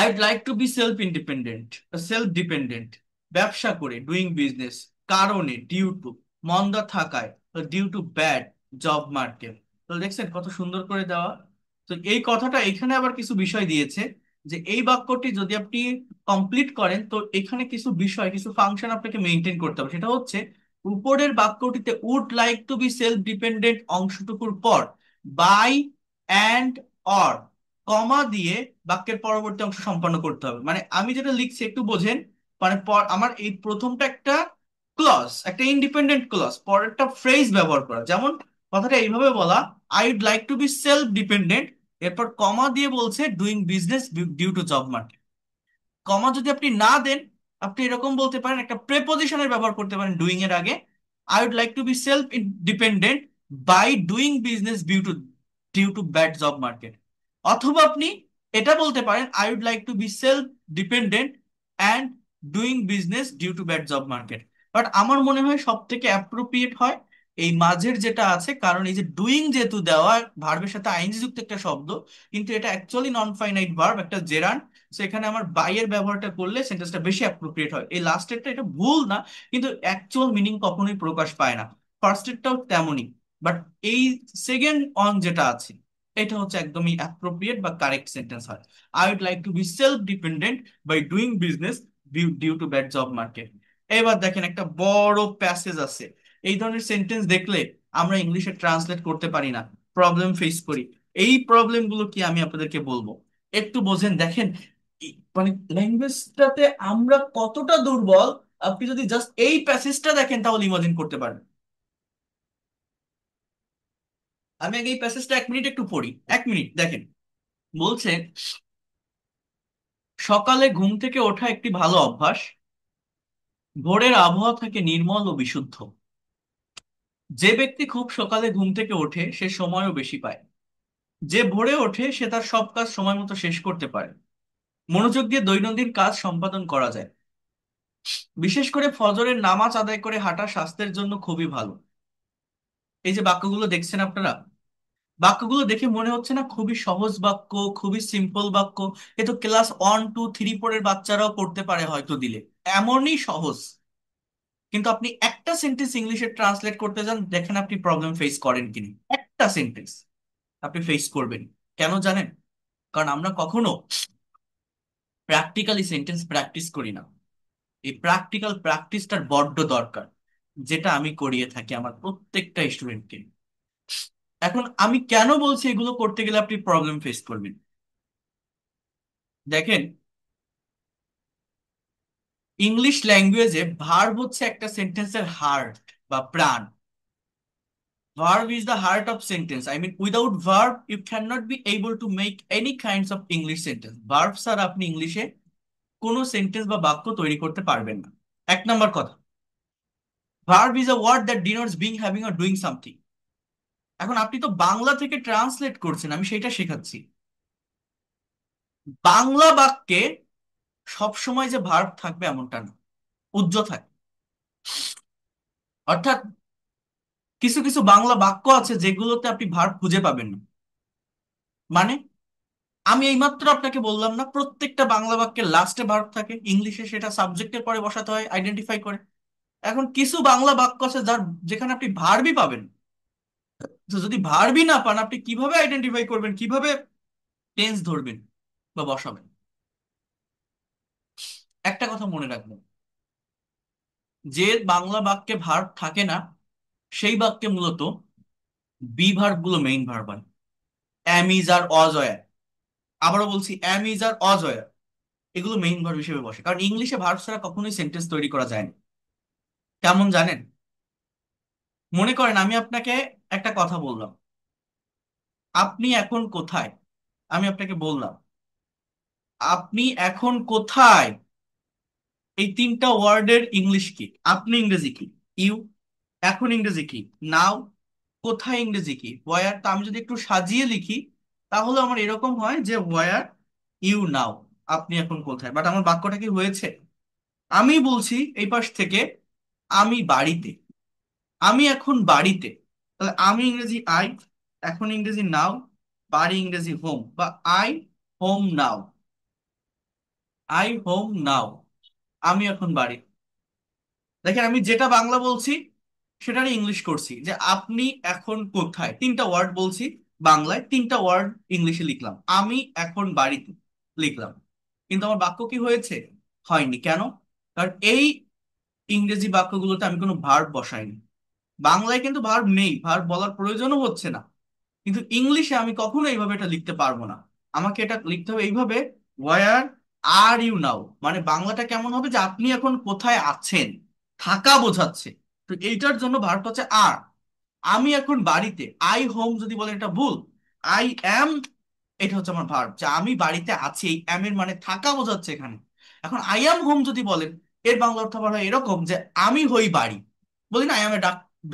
I'd like to be self independent, self dependent. ব্যবসা করে, ডুইং বিজনেস, কারণে, ডিউ টু, মন্দা থাকায়, due to bad job market. তো দেখছেন কত সুন্দর করে দেওয়া। তো এই কথাটা এখানে আবার কিছু বিষয় দিয়েছে, যে এই বাক্যটি যদি আপনি কমপ্লিট করেন তো এখানে কিছু বিষয়, কিছু ফাংশন আপনাকে মেনটেন করতে হবে। সেটা হচ্ছে, উপরের বাক্যটিতে would like to be self dependent অংশটুকুর পর বাই অ্যান্ড অর কমা দিয়ে বাক্যের পরবর্তী অংশ সম্পন্ন করতে হবে। মানে আমি যেটা লিখছি একটু বোঝেন। মানে আমার এই প্রথমটা একটা ক্লজ, একটা ইন্ডিপেন্ডেন্ট ক্লজ, পরেরটা ফ্রেজ ব্যবহার করা। যেমন কথাটা এইভাবে বলা, I would like to be self dependent, এরপর কমা দিয়ে বলছে doing business due to job market. Comma যদি আপনি না দেন, আপনি এরকম বলতে পারেন, একটা প্রেপোজিশনের ব্যবহার করতে পারেন ডুইং এর আগে, I would like to be self dependent by doing business due to bad job market. অথবা আপনি এটা বলতে পারেন, I would like to be self dependent and doing business due to bad job market. But আমার মনে হয় সব থেকে অ্যাপ্রোপ্রিয়েট হয় এই মাঝের যেটা আছে, কারণ এই যে ডুইং যেহেতু দেওয়া, ভার্বের সাথে আইএনজি যুক্ত একটা শব্দ, কিন্তু এটা অ্যাকচুয়ালি নন ফাইনাইট ভার্ব, একটা জেরান্ড। সো এখানে আমার বাই এর ব্যবহারটা করলে সেন্টেন্সটা বেশি অ্যাপ্রোপ্রিয়েট হয়। এই লাস্টেরটা এটা ভুল না, কিন্তু অ্যাকচুয়াল মিনিং কখনোই প্রকাশ পায় না। ফার্স্টেরটাও তেমনই। বাট এই সেকেন্ড অন যেটা আছে, এটা হচ্ছে একদমই অ্যাপ্রোপ্রিয়েট বা কারেক্ট সেন্টেন্স হয়। I would like to be self dependent by doing business due to bad job market. এবার দেখেন একটা বড় প্যাসেজ আছে। এই ধরনের সেন্টেন্স দেখলে আমরা ইংলিশে ট্রান্সলেট করতে পারি না, প্রবলেম ফেস করি। এই প্রবলেম গুলো কি আমি আপনাদেরকে বলবো, একটু বোঝেন। দেখেন মানে ল্যাঙ্গুয়েজটাতে আমরা কতটা দুর্বল, আপনি যদি জাস্ট এই প্যাসেজটা দেখেন তাহলে ইমাজিন করতে পারেন। আমি আগে এই প্যাসেজটা 1 মিনিট একটু পড়ি, 1 মিনিট দেখেন। বলছে, সকালে ঘুম থেকে ওঠা একটি ভালো অভ্যাস। ভোরের আবহাওয়া থাকে নির্মল ও বিশুদ্ধ। যে ব্যক্তি খুব সকালে ঘুম থেকে ওঠে সে সময়ও বেশি পায়। যে ভোরে ওঠে সে তার সব কাজ সময় মতো শেষ করতে পারে। মনোযোগ দিয়ে দৈনন্দিন কাজ সম্পাদন করা যায়। বিশেষ করে ফজরের নামাজ আদায় করে হাঁটা স্বাস্থ্যের জন্য খুবই ভালো। এই যে বাক্যগুলো দেখছেন আপনারা, বাক্যগুলো দেখে মনে হচ্ছে না খুবই সহজ বাক্য, খুবই সিম্পল বাক্য? এ তো ক্লাস 1, 2, 3, 4 এর বাচ্চারাও পড়তে পারে হয়তো দিলে, এমনই সহজ। কিন্তু আপনি একটা সেন্টেন্স ইংলিশে ট্রান্সলেট করতে যান, দেখেন আপনি প্রবলেম ফেস করেন কিনা। একটা সেন্টেন্স আপনি ফেস করবেন। কেন জানেন? কারণ আমরা কখনো প্র্যাকটিক্যালি সেন্টেন্স প্র্যাকটিস করি না। এই প্র্যাকটিক্যাল প্র্যাকটিসটার বড্ড দরকার, যেটা আমি করিয়ে থাকি আমার প্রত্যেকটা স্টুডেন্টকে। এখন আমি কেন বলছি এগুলো করতে গেলে আপনি প্রবলেম ফেস করবেন। দেখেন, ইংলিশ ল্যাঙ্গুয়েজে ভার্ব হচ্ছে একটা সেন্টেন্সের হার্ট বা প্রাণ। Verb is the heart of sentence. I mean, without verb, you cannot be able to make any kinds of English sentence. Verb ছাড়া আপনি ইংলিশে কোনো সেন্টেন্স বা বাক্য তৈরি করতে পারবেন না। 1 নম্বর কথা, verb is a word that denotes being, having or doing something. এখন আপনি তো বাংলা থেকে ট্রান্সলেট করছেন, আমি সেটা শেখাচ্ছি। বাংলা বাক্যে সব সময় যে ভার্ব থাকবে এমনটা না, উজ্জ থাকে। অর্থাৎ কিছু কিছু বাংলা বাক্য আছে যেগুলোতে আপনি ভার্ব খুঁজে পাবেন না। মানে আমি এইমাত্র আপনাকে বললাম না, প্রত্যেকটা বাংলা বাক্যের লাস্টে ভার্ব থাকে, ইংলিশে সেটা সাবজেক্টের পরে বসাতে হয় আইডেন্টিফাই করে। এখন কিছু বাংলা বাক্য আছে যার যেখানে আপনি ভার্বই পাবেন। তো যদি ভার্বই না পান, আপনি কিভাবে আইডেন্টিফাই করবেন, কিভাবে টেন্স ধরবেন বা বসাবেন? একটা কথা মনে রাখবেন, যে বাংলা বাক্যে ভার্ব থাকে না সেই বাক্যে মূলত বি ভার্ব গুলো মেইন ভার্ব হয়। অ্যাম ইজ আর অজ ওয়্যার, আবারও বলছি অ্যাম ইজ আর অজ ওয়্যার, এগুলো মেইন ভার্ব হিসেবে বসে, কারণ ইংলিশে ভার্ব ছাড়া কখনোই সেন্টেন্স তৈরি করা যায় না। কেমন জানেন? মনে করেন আমি আপনাকে একটা কথা বললাম, আপনি এখন কোথায়? আমি আপনাকে বললাম আপনি এখন কোথায়, এই তিনটা ওয়ার্ডের ইংলিশ কি? আপনি ইংরেজি কি? ইউ। এখন ইংরেজি কি? নাও। কোথায় ইংরেজি কি? ওয়ার। তা আমি যদি একটু সাজিয়ে লিখি তাহলে আমার এরকম হয় যে ওয়ার ইউ নাও, আপনি এখন কোথায়। বাট আমার বাক্যটা কি হয়েছে? আমি বলছি এই পাশ থেকে আমি বাড়িতে, আমি এখন বাড়িতে। তাহলে আমি ইংরেজি আই, এখন ইংরেজি নাও, বাড়ি ইংরেজি হোম, বা I home now, I home now, আমি এখন বাড়ি। দেখেন আমি যেটা বাংলা বলছি সেটারই ইংলিশ করছি, যে আপনি এখন কোথায়, তিনটা ওয়ার্ড বলছি বাংলায়, তিনটা ওয়ার্ড ইংলিশে লিখলাম, আমি এখন বাড়িতে লিখলাম। কিন্তু আমার বাক্য কি হয়েছে? হয়নি। কেন? কারণ এই ইংরেজি বাক্যগুলোতে আমি কোনো ভার্ব বসাইনি। বাংলায় কিন্তু ভার্ব নেই, ভার্ব বলার প্রয়োজনও হচ্ছে না। কিন্তু ইংলিশে আমি কখনো এইভাবে এটা লিখতে পারবো না। আমাকে এটা লিখতে হবে এইভাবে, ওয়ার আর ইউ নাও। মানে বাংলাটা কেমন হবে, যে আপনি এখন কোথায় আছেন, থাকা বোঝাচ্ছে। তো এইটার জন্য ভার্বটা হচ্ছে আর। আমি এখন বাড়িতে, আই হোম যদি বলেন এটা ভুল। আই অ্যাম, এটা হচ্ছে আমার ভার্ব, যে আমি বাড়িতে আছি, এই অ্যাম এর মানে থাকা বোঝাচ্ছে এখানে। এখন আই অ্যাম হোম যদি বলেন, এর বাংলা অর্থ আবার হয় এরকম, যে আমি হই বাড়ি। বলি না, I M a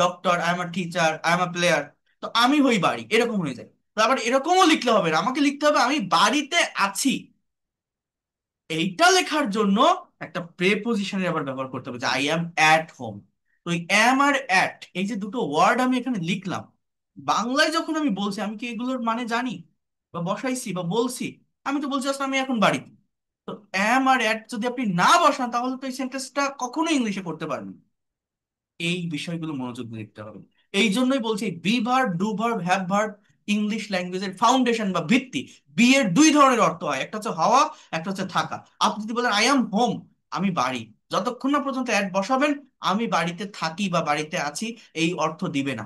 doctor, I M a teacher, I M a player. তো আমি হই বাড়ি এরকম হয়ে যায়। তো আবার এরকমও লিখলে হবে না, আমাকে লিখতে হবে আমি বাড়িতে আছি। এইটা লেখার জন্য একটা প্রেপোজিশনের আবার ব্যবহার করতে হবে, যে আই অ্যাম অ্যাট হোম। তো এই অ্যাম আর অ্যাট, এই যে দুটো ওয়ার্ড আমি এখানে লিখলাম, বাংলায় যখন আমি বলছি, আমি কি এগুলোর মানে জানি বা বসাইছি বা বলছি? আমি তো বলছি আসলে আমি এখন বাড়িতে। তো অ্যাম আর অ্যাট যদি আপনি না বসান তাহলে তো এই সেন্টেন্সটা কখনোই ইংলিশে করতে পারবেন না। এই বিষয়গুলো মনোযোগ দিয়ে দেখতে হবে। এই জন্যই বলছি be verb, do verb, have verb English ল্যাঙ্গুয়েজের ফাউন্ডেশন বা ভিত্তি। বি এর দুই ধরনের অর্থ হয়, একটা হচ্ছে হওয়া, একটা হচ্ছে থাকা। আপনি যদি বলেন আই অ্যাম হোম, আমি বাড়ি, যতক্ষণ না পর্যন্ত অ্যাড বসাবেন আমি বাড়িতে থাকি বা বাড়িতে আছি, এই অর্থ দিবে না।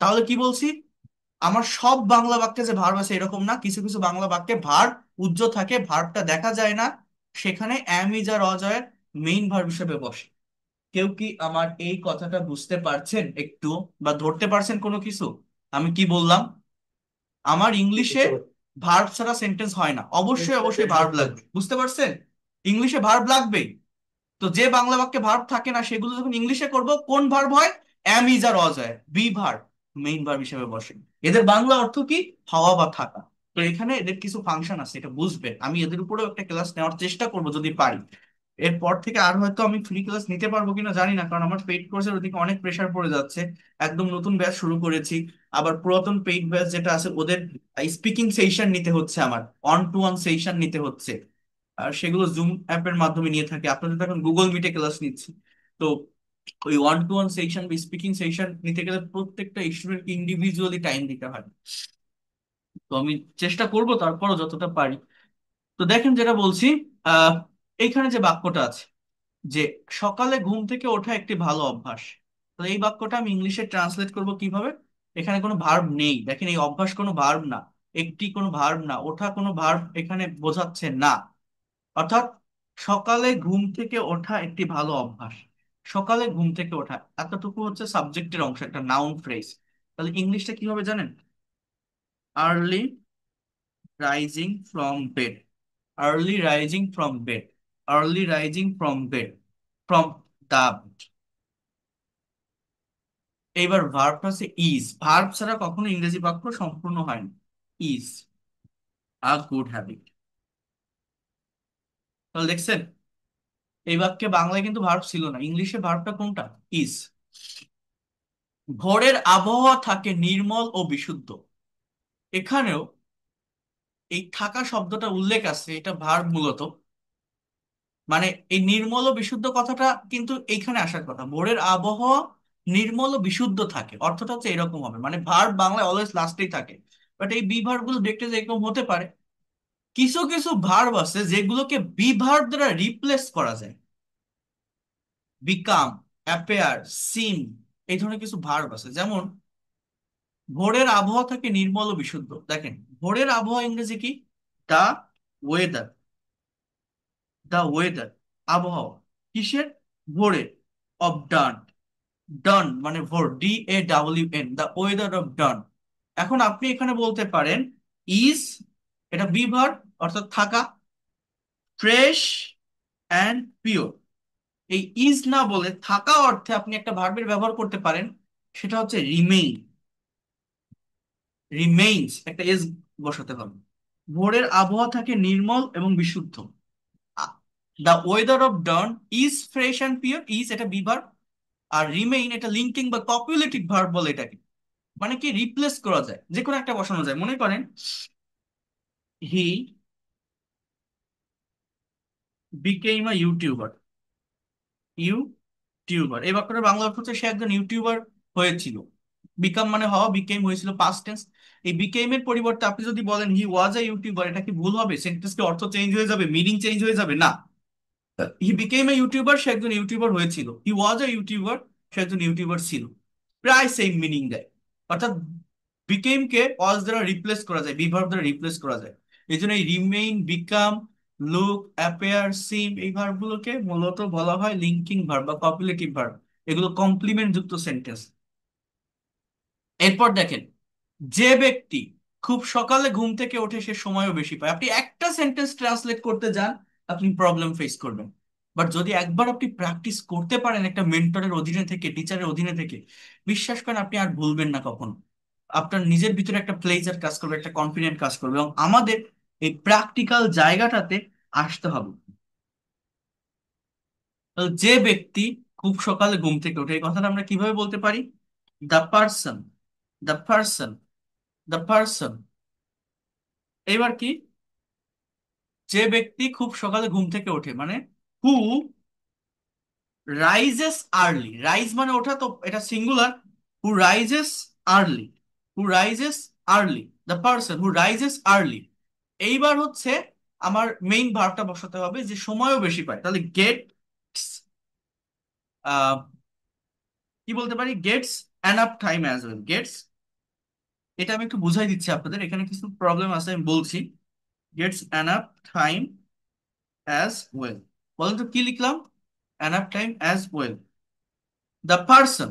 তাহলে কি বলছি? আমার সব বাংলা বাক্যে যে ভার্ব আছে এরকম না, কিছু কিছু বাংলা বাক্যে ভার্ব উজ্জ্ব থাকে, ভার্বটা দেখা যায় না, সেখানে অ্যাম ইজ আর অজয়ের মেইন ভার্ব হিসেবে বসে। কেউ কি আমার এই কথাটা বুঝতে পারছেন একটু, বা ধরতে পারছেন কোনো কিছু? আমি কি বললাম? আমার ইংলিশে বুঝতে পারছি। ভার্ব ছাড়া সেন্টেন্স হয় না, অবশ্যই অবশ্যই ভার্ব লাগবে। বুঝতে পারছেন? ইংলিশে ভার্ব লাগবে। তো যে বাংলা বাক্যে ভার্ব থাকে না সেগুলো যখন ইংলিশে করব, কোন ভার্ব হয়? অ্যাম ইজ আর অজ হয়, বি ভার্ব মেইন ভার্ব হিসেবে বসে। এদের বাংলা অর্থ কি? হওয়া বা থাকা। তো এখানে এদের কিছু ফাংশন আছে, এটা বুঝবেন। আমি এদের উপরেও একটা ক্লাস নেওয়ার চেষ্টা করব যদি পারি। এরপর থেকে আর হয়তো আমি ফ্রি ক্লাস নিতে পারবো কিনা জানি না, কারণ আমার পেইড কোর্সের ওদিকে অনেক প্রেশার পড়ে যাচ্ছে। একদম নতুন ব্যাচ শুরু করেছি, আবার পুরাতন পেইড ব্যাচ যেটা আছে ওদের স্পিকিং সেশন নিতে হচ্ছে, আমার অন টু ওয়ান সেশন নিতে হচ্ছে। আর সেগুলো জুম অ্যাপের মাধ্যমে নিয়ে থাকে, আপনাদের তো এখন গুগল মিটে ক্লাস নিচ্ছি। তো ওই ওয়ান টু ওয়ান সেশন বা স্পিকিং সেশন নিতে গেলে প্রত্যেকটা স্টুডেন্ট ইন্ডিভিজুয়ালি টাইম দিতে হয়। তো আমি চেষ্টা করব তারপরও যতটা পারি। তো দেখেন যেটা বলছি, আহ এইখানে যে বাক্যটা আছে, যে সকালে ঘুম থেকে ওঠা একটি ভালো অভ্যাস। তো এই বাক্যটা আমি ইংলিশে ট্রান্সলেট করব কিভাবে? এখানে কোনো ভার্ব নেই, দেখেন এই অভ্যাস কোনো ভার্ব না, একটি কোনো ভার্ব না, ওঠা কোনো ভার্ব এখানে বোঝাচ্ছে না। অর্থাৎ সকালে ঘুম থেকে ওঠা একটি ভালো অভ্যাস। সকালে ঘুম থেকে ওঠা এতটুকু হচ্ছে সাবজেক্টের অংশ, একটা নাউন ফ্রেজ। তাহলে ইংলিশটা কি হবে জানেন? Early rising from bed, early rising from bed, early rising from bed, from the. এইবার ভার্বটা হচ্ছে ইজ। ভার্ব ছাড়া কখনো ইংরেজি বাক্য সম্পূর্ণ হয় না। Is a good habit. তাহলে দেখছেন এই বাক্যে বাংলায় কিন্তু ভার্ব ছিল না, ইংলিশে ভার্বটা কোনটা? ইজ। ভোরের আবহাওয়া থাকে নির্মল ও বিশুদ্ধ। এখানেও এই থাকা শব্দটা উল্লেখ আছে, এটা ভার্ব মূলত। মানে এই নির্মল ও বিশুদ্ধ কথাটা কিন্তু এইখানে আসার কথা। ভোরের আবহাওয়া নির্মল ও বিশুদ্ধ থাকে, অর্থটা হচ্ছে এরকম হবে। মানে ভার্ব বাংলায় অলওয়েজ লাস্টেই থাকে, বাট এই বি ভার্ব গুলো দেখতে যে এরকম হতে পারে। কিছু কিছু ভার্ব আছে যেগুলোকে বি ভার্ব দ্বারা রিপ্লেস করা যায়। বিকাম, অ্যাপেয়ার, সিম, এই ধরনের কিছু ভার্ব আছে। যেমন ভোরের আবহাওয়া থাকে নির্মল ও বিশুদ্ধ। দেখেন ভোরের আবহাওয়া ইংরেজি কি? দা ওয়েদার। দা ওয়েদার, আবহাওয়া কিসের? ভোরের। অফ ডান, ডান মানে ভোর, DAWN, দ্য ওয়েদার অফ ডান। এখন আপনি এখানে বলতে পারেন ইজ, এটা বি ভার্ব অর্থাৎ থাকা, ফ্রেশ অ্যান্ড পিওর। এই ইজ না বলে থাকা অর্থে আপনি একটা ভার্বের ব্যবহার করতে পারেন, সেটা হচ্ছে রিমেইন। রিমেইনস, একটা এস বসাতে হবে। ভোরের আবহাওয়া থাকে নির্মল এবং বিশুদ্ধ। The weather of done is fresh and pure, is এটা বি ভার্ব। আর রিমেইন এটা লিঙ্কিং বা কপুলেটিভ ভার্ব বলে এটাকে। মানে কি রিপ্লেস করা যায়, যে কোনো একটা বসানো যায়। মনে করেন he became a YouTuber. YouTuber এই বাক্যটার বাংলা অর্থ হচ্ছে সে একজন ইউটিউবার হয়েছিল। বিকাম মানে হওয়া, বিকেম হয়েছিল পাস্ট টেন্স। এই বিকেম এর পরিবর্তে আপনি যদি বলেন হি ওয়াজ আ ইউটিউবার, এটা কি ভুল হবে? সেন্টেন্সকে অর্থ চেঞ্জ হয়ে যাবে, মিনিং চেঞ্জ হয়ে যাবে? না। হি বিকেম এ ইউটিউবার, সে একজন ইউটিউবার হয়েছিল। হি ওয়াজ আ ইউটিউবার, সে একজন ইউটিউবার ছিল। প্রায় সেম মিনিং দেয়। অর্থাৎ বিকেম কে ওয়াজ দ্বারা রিপ্লেস করা যায়, বি ভার্ব দ্বারা রিপ্লেস করা যায়। এই জন্য এই রিমেইন, বিকাম, লুক, অ্যাপেয়ার, সিম, এই ভার্ব গুলোকে মূলত বলা হয় লিঙ্কিং ভার্ব বা কপুলেটিভ ভার্ব। এগুলো কমপ্লিমেন্ট যুক্ত সেন্টেন্স। এরপর দেখেন যে ব্যক্তি খুব সকালে ঘুম থেকে ওঠে সে সময়ও বেশি পায়। আপনি একটা সেন্টেন্স ট্রান্সলেট করতে যান, আপনি প্রবলেম ফেস করবেন। বাট যদি একবার আপনি প্র্যাকটিস করতে পারেন একটা মেন্টরের অধীনে থেকে, টিচারের অধীনে থেকে, বিশ্বাস করেন আপনি আর ভুলবেন না কখনো। আপনার নিজের ভিতরে একটা প্লেজার কাজ করবে, একটা কনফিডেন্ট কাজ করবে। এবং আমাদের এই প্র্যাকটিক্যাল জায়গাটাতে আসতে হবে। তো যে ব্যক্তি খুব সকালে ঘুম থেকে ওঠে, এই কথাটা আমরা কিভাবে বলতে পারি? The person, the person, the person. এবার কি? যে ব্যক্তি খুব সকালে ঘুম থেকে ওঠে, মানে হু রাইজেস আর্লি। রাইজ মানে ওঠা, তো এটা singular. Who rises early, who rises early, the person who rises early. এইবার হচ্ছে আমার মেইন ভার্বটা বসাতে হবে, যে সময়ও বেশি পায়। তাহলে গেটস, কি বলতে পারি? Gets enough time as well. Gets, এটা আমি একটু বুঝাই দিচ্ছি আপনাদের, এখানে কিছু প্রবলেম আছে আমি বলছি। Gets enough time as well. বলেন তো কি লিখলাম? Enough time as well. The person,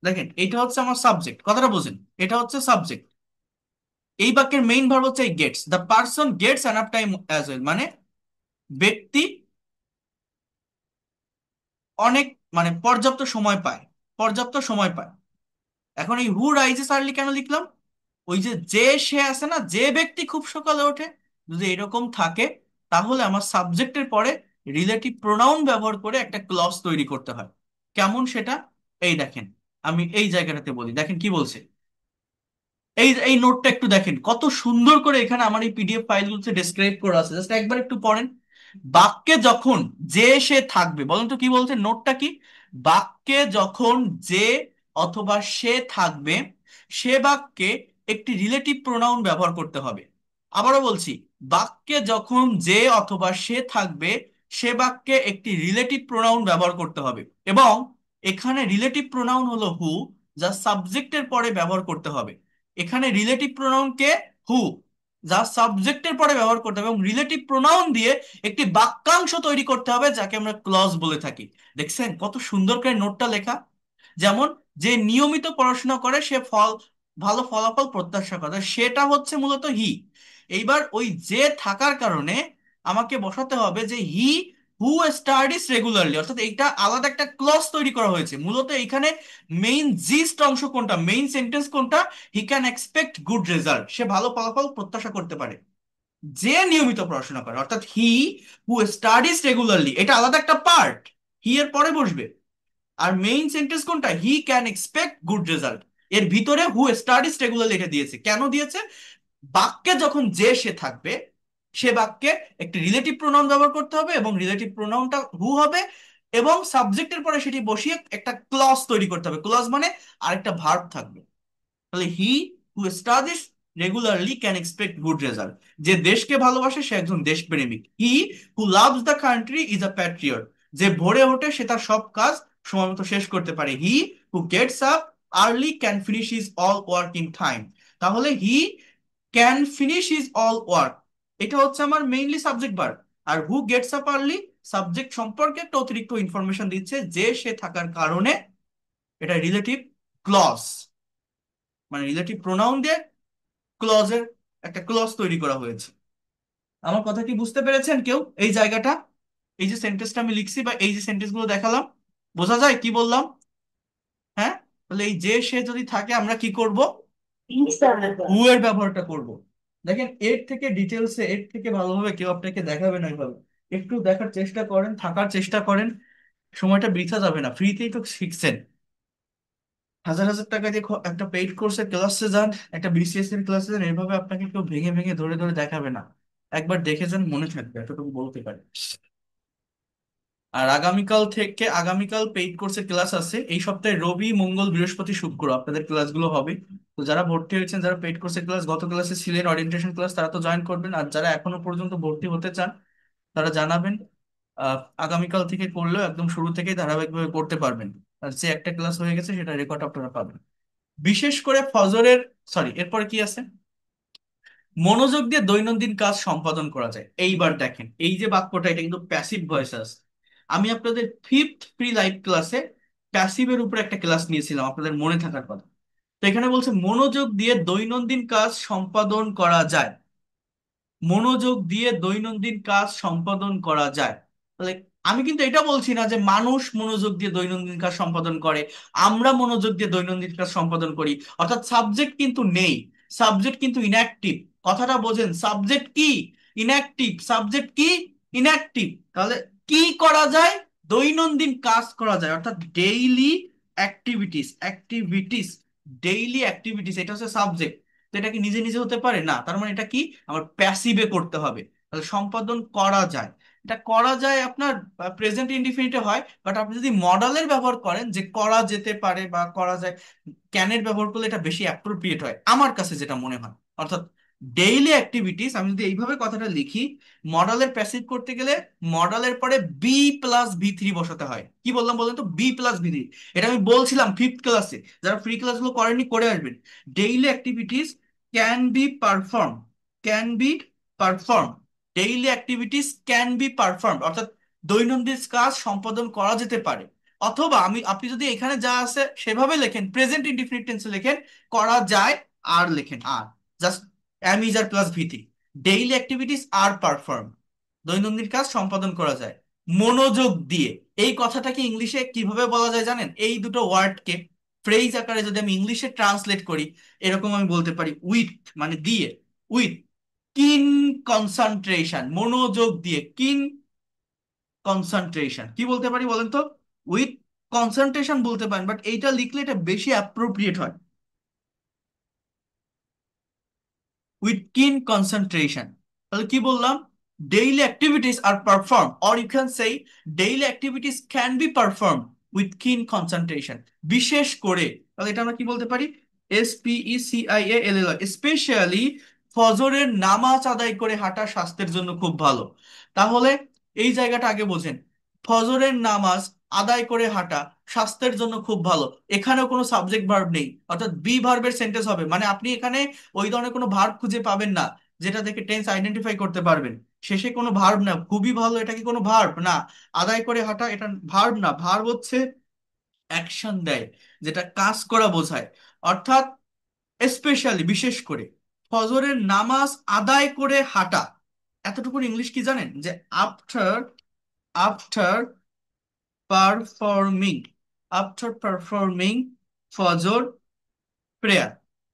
দেখেন এটা হচ্ছে আমার সাবজেক্ট, কথাটা বোঝেন, এটা হচ্ছে সাবজেক্ট। এই বাক্যের মেইন ভার্ব হচ্ছে gets. The person gets enough time as well, মানে ব্যক্তি অনেক, মানে পর্যাপ্ত সময় পায়, পর্যাপ্ত সময় পায়। এখন এই হু রাইজেস আর্লি কেন লিখলাম? ওই যে সে আছে না, যে ব্যক্তি খুব সকালে ওঠে, যদি এরকম থাকে তাহলে আমার সাবজেক্টের পরে রিলেটিভ প্রোনাউন ব্যবহার করে একটা ক্লজ তৈরি করতে হয়। কেমন সেটা? এই দেখেন, আমি এই জায়গাটাতে বলি, দেখেন কি বলছে। এই এই নোটটা একটু দেখেন কত সুন্দর করে এখানে আমার এই পিডিএফ ফাইলগুলোতে ডেসক্রাইব করা আছে, জাস্ট একবার একটু পড়েন। বাক্যে যখন সে থাকবে, বলেন তো কি বলছে নোটটা কি? বাক্যে যখন যে অথবা সে থাকবে, সে বাক্যে একটি রিলেটিভ প্রোনাউন ব্যবহার করতে হবে। আবারও বলছি, বাক্যে যখন যে অথবা সে থাকবে, সে বাক্যে একটি রিলেটিভ প্রোনাউন ব্যবহার করতে হবে। এবং এখানে রিলেটিভ প্রোনাউন হলো হু, যা সাবজেক্টের পরে ব্যবহার করতে হবে। এখানে রিলেটিভ প্রোনাউন কে? হু, যা সাবজেক্টের পরে ব্যবহার করতে হবে। এবং রিলেটিভ প্রোনাউন দিয়ে একটি বাক্যাংশ তৈরি করতে হবে, যাকে আমরা ক্লজ বলে থাকি। দেখছেন কত সুন্দর করে নোটটা লেখা? যেমন যে নিয়মিত পড়াশোনা করে সে ভালো ফলাফল প্রত্যাশা করে, সেটা হচ্ছে মূলত হি। এইবার ওই যে থাকার কারণে আমাকে বসাতে হবে যে হি হু স্টাডিজ রেগুলারলি, অর্থাৎ এইটা আলাদা একটা ক্লজ তৈরি করা হয়েছে। মূলত এখানে মেইন জিস্ট অংশ কোনটা, মেইন সেন্টেন্স কোনটা? He can expect good result, সে ভালো ফলাফল প্রত্যাশা করতে পারে যে নিয়মিত পড়াশোনা করে। অর্থাৎ হি হু স্টাডিজ রেগুলারলি, এটা আলাদা একটা পার্ট, হি এর পরে বসবে। আর মেইন সেন্টেন্স কোনটা? He can expect good result, এর ভিতরে হু স্টাডিজ রেগুলারলি এটা দিয়েছে। কেন দিয়েছে? বাক্যে যখন যে সে থাকবে, সে বাক্যে একটি রিলেটিভ প্রোনাউন ব্যবহার করতে হবে, এবং রিলেটিভ প্রোনাউনটা হু হবে, এবং সাবজেক্টের পরে সেটি বসিয়ে একটা ক্লজ তৈরি করতে হবে। ক্লজ মানে আরেকটা ভার্ব থাকবে। তাহলে he who studies regularly can expect good result, যে দেশকে ভালোবাসে সে একজন দেশপ্রেমিক। He who loves the country is a patriot, যে ভোরে ওঠে সে তার সব কাজ সময় মতো শেষ করতে পারে। He who gets up early can finish his all work in time. তাহলে he can finish his all work, এটা হচ্ছে আমার মেইনলি সাবজেক্ট ভার্ব। আর who gets up early subject সম্পর্কে একটা অতিরিক্ত ইনফরমেশন দিচ্ছে, যে সে থাকার কারণে। এটা রিলেটিভ ক্লজ, মানে রিলেটিভ প্রোনাউন দিয়ে ক্লজের একটা ক্লজ তৈরি করা হয়েছে। আমার কথা কি বুঝতে পেরেছেন কেউ এই জায়গাটা? এই যে সেন্টেন্সটা আমি লিখছি বা এই যে সেন্টেন্স গুলো দেখালাম, বোঝা যায় কি বললাম? হ্যাঁ। তাহলে এই যে সে যদি থাকে আমরা কি করব? হু এর ব্যবহারটা করব। দেখেন এর থেকে ডিটেলসে, এর থেকে ভালোভাবে কেউ আপনাকে দেখাবে না এইভাবে। একটু দেখার চেষ্টা করেন, থাকার চেষ্টা করেন, সময়টা বৃথা যাবে না, ফ্রিতেই তো শিখছেন। হাজার হাজার টাকা দিয়ে একটা পেইড কোর্সের ক্লাসে যান, একটা বিসিএস এর ক্লাসে যান, এভাবে আপনাকে কেউ ভেঙে ভেঙে ধরে ধরে দেখাবে না। একবার দেখে যান, মনে থাকবে, এতটুকু বলতে পারি। আর আগামীকাল পেইড কোর্সের ক্লাস আছে। এই সপ্তাহে রবি, মঙ্গল, বৃহস্পতি, শুক্র আপনাদের ক্লাসগুলো হবে। তো যারা ভর্তি হয়েছেন, যারা পেইড কোর্সের ক্লাস গত ক্লাসে ছিলেন, অরিয়েন্টেশন ক্লাস, তারা তো জয়েন করবেন। আর যারা এখনো পর্যন্ত ভর্তি হতে চান তারা জানাবেন। আহ আগামীকাল থেকে করলেও একদম শুরু থেকেই ধারাবাহিকভাবে করতে পারবেন। আর যে একটা ক্লাস হয়ে গেছে সেটা রেকর্ড আপনারা পাবেন। বিশেষ করে ফজরের, সরি এরপরে কি আছে? মনোযোগ দিয়ে দৈনন্দিন কাজ সম্পাদন করা যায়। এইবার দেখেন এই যে বাক্যটা, এটা কিন্তু প্যাসিভ ভয়েস আছে। আমি আপনাদের ফিফথ প্রি লাইভ ক্লাসে প্যাসিভের উপর একটা ক্লাস নিয়েছিলাম, আপনাদের মনে থাকার কথা। তো এখানে বলছে মনোযোগ দিয়ে দৈনন্দিন কাজ সম্পাদন করা যায়। মনোযোগ দিয়ে দৈনন্দিন কাজ সম্পাদন করা যায়। তাহলে আমি কিন্তু এটা বলছি না যে মানুষ মনোযোগ দিয়ে দৈনন্দিন কাজ সম্পাদন করে, আমরা মনোযোগ দিয়ে দৈনন্দিন কাজ সম্পাদন করি। অর্থাৎ সাবজেক্ট কিন্তু নেই, সাবজেক্ট কিন্তু ইনঅ্যাক্টিভ। কথাটা বোঝেন, সাবজেক্ট কি? ইনঅ্যাক্টিভ। সাবজেক্ট কি? ইনঅ্যাক্টিভ। তাহলে কি করা যায়? দৈনন্দিন কাজ করা যায়, অর্থাৎ daily activities, activities, daily activities, এটা হচ্ছে সাবজেক্ট। তো এটা কি নিজে নিজে হতে পারে? না। তার মানে এটা কি? আমার প্যাসিভে করতে হবে। তাহলে সম্পাদন করা যায়, এটা করা যায় আপনার প্রেজেন্ট ইনডিফিনিটে হয়। বাট আপনি যদি মডালের ব্যবহার করেন, যে করা যেতে পারে বা করা যায়, ক্যানের ব্যবহার করলে এটা বেশি অ্যাপ্রোপ্রিয়েট হয় আমার কাছে যেটা মনে হয়। অর্থাৎ ডেইলি অ্যাক্টিভিটিস, আমি যদি এইভাবে কথাটা লিখি, মডালের প্যাসিভ করতে গেলে মডালের পরে বি প্লাস ভি থ্রি বসাতে হয়। কি বললাম বলেন তো? B plus V three. এটা আমি বলছিলাম ফিফথ ক্লাসে, যারা ফ্রি ক্লাসগুলো করেননি করে আসবেন। Daily activities can be perform, can be perform, daily activities can be perform, অর্থাৎ দৈনন্দিন কাজ সম্পাদন করা যেতে পারে। অথবা আপনি যদি এখানে যা আছে সেভাবে লেখেন, প্রেজেন্ট ইনডিফিনিট টেন্সে লেখেন করা যায়, আর লেখেন are, just am is are plus ভিটি। ডেইলি অ্যাক্টিভিটিস আর পারফর্ম, দৈনন্দিন কাজ সম্পাদন করা যায় মনোযোগ দিয়ে। এই কথাটাকে ইংলিশে কিভাবে বলা যায় জানেন? এই দুটো ওয়ার্ডকে ফ্রেজ আকারে যদি আমি ইংলিশে ট্রান্সলেট করি, এরকম আমি বলতে পারি উইথ, মানে দিয়ে, উইথ কিন কনসেন্ট্রেশন, মনোযোগ দিয়ে, কিন কনসেন্ট্রেশন। কি বলতে পারি বলেন তো? উইথ কনসেন্ট্রেশন বলতে পারেন, বাট এইটা লিখলে এটা বেশি অ্যাপ্রোপ্রিয়েট হয়, উইথ কিন কনসেন্ট্রেশন। তাহলে কি বললাম? Daily activities are perform, or you can say daily activities can be perform with keen concentration. বিশেষ করে, তাহলে এটা আমরা কি বলতে পারি? SPECIALL, স্পেশালি ফজরের নামাজ আদায় করে হাঁটা স্বাস্থ্যের জন্য খুব ভালো। তাহলে এই জায়গাটা আগে বোঝেন, ফজরের নামাজ আদায় করে হাঁটা স্বাস্থ্যের জন্য খুব ভালো। এখানেও কোনো সাবজেক্ট ভার্ব নেই, অর্থাৎ বি ভার্বের সেন্টেন্স হবে। মানে আপনি এখানে ওই ধরনের কোনো ভার্ব খুঁজে পাবেন না যেটা থেকে টেন্স আইডেন্টিফাই করতে পারবেন। শেষে কোনো ভার্ব না, খুবই ভালো, এটা কি কোনো ভার্ব না? আদায় করে হাঁটা এটা ভার্ব না, ভার্ব হচ্ছে অ্যাকশন দেয়, যেটা কাজ করা বোঝায়। অর্থাৎ স্পেশালি, বিশেষ করে ফজরের নামাজ আদায় করে হাঁটা। এতটুকুর ইংলিশ কি জানেন? যে after after performing, after performing ফজর প্রেয়ার,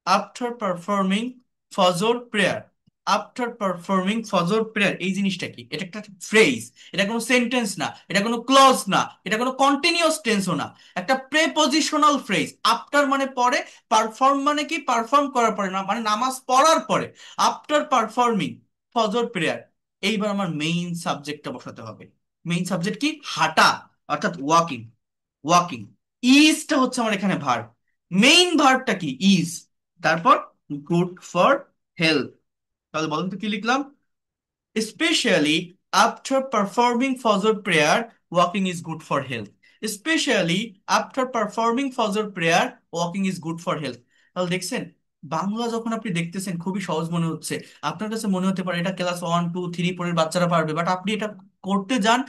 আফটার পারফর্মিং ফজর প্রেয়ার, আফটার পারফর্মিং ফজর প্রেয়ার। এই জিনিসটা কি? এটা একটা ফ্রেজ, এটা কোনো সেন্টেন্স না, এটা কোনো ক্লজ না, এটা কোনো কন্টিনিউয়াস টেন্সও না, একটা প্রেপজিশনাল ফ্রেজ। আফটার মানে পরে, পারফর্ম মানে কি? পারফর্ম করার পরে, না মানে নামাজ পড়ার পরে। আফটার পারফর্মিং ফজর প্রেয়ার, এইবার আমার মেইন সাবজেক্টটা বসাতে হবে। মেইন সাবজেক্ট কি? হাঁটা, অর্থাৎ ওয়াকিং। ওয়াকিং, ইজটা হচ্ছে আমার এখানে ভার্ব। মেইন ভার্বটা কি? ইজ। তারপর গুড ফর হেলথ। তাহলে বলুন তো কি লিখলাম? Especially after performing Fajr prayer, walking is good for health. Especially after performing Fajr prayer, walking is good for health. তাহলে দেখছেন, বাংলা যখন আপনি দেখতেছেন খুবই সহজ মনে হচ্ছে, আপনার কাছে মনে হতে পারে এটা ক্লাস 1 2 3 পরের বাচ্চারা পারবে, বাট আপনি এটা করতে যান,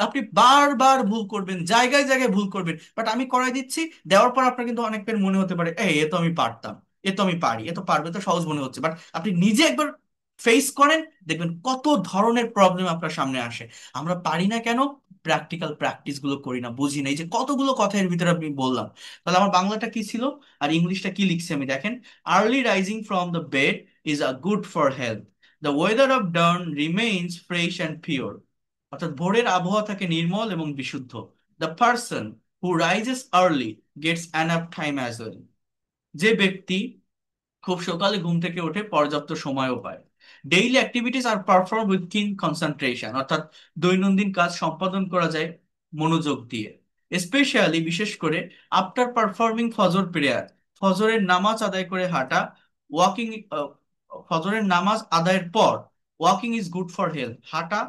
আপনি বারবার ভুল করবেন, জায়গায় জায়গায় ভুল করবেন। বাট আমি করাই দিচ্ছি, দেওয়ার পর আপনার কিন্তু অনেকের মনে হতে পারে এই এ তো আমি পারতাম, এ তো আমি পারি, এ তো পারবে, তো সহজ মনে হচ্ছে। বাট আপনি নিজে একবার ফেস করেন, দেখবেন কত ধরনের প্রবলেম আপনার সামনে আসে। আমরা পারি না কেন? প্র্যাকটিক্যাল প্র্যাকটিস গুলো করি না, বুঝি না। এই যে কতগুলো কথা এর ভিতরে আমি বললাম, তাহলে আমার বাংলাটা কি ছিল আর ইংলিশটা কি লিখছি আমি দেখেন। Early rising from the bed is a good for health, the weather of dawn remains fresh and pure, অর্থাৎ ভোরের আবহাওয়া থাকে নির্মল এবং বিশুদ্ধ। The person who rises early gets enough time as well, যে ব্যক্তি খুব সকালে ঘুম থেকে ওঠে পর্যাপ্ত সময়ও পায়। Daily activities are perform with keen concentration, অর্থাৎ দৈনন্দিন কাজ সম্পাদন করা যায় মনোযোগ দিয়ে। স্পেশালি, বিশেষ করে আফটার পারফর্মিং ফজর প্রেয়ার, ফজরের নামাজ আদায় করে হাঁটা। ওয়াকিং, ফজরের নামাজ আদায়ের পর walking is good for health, হাঁটা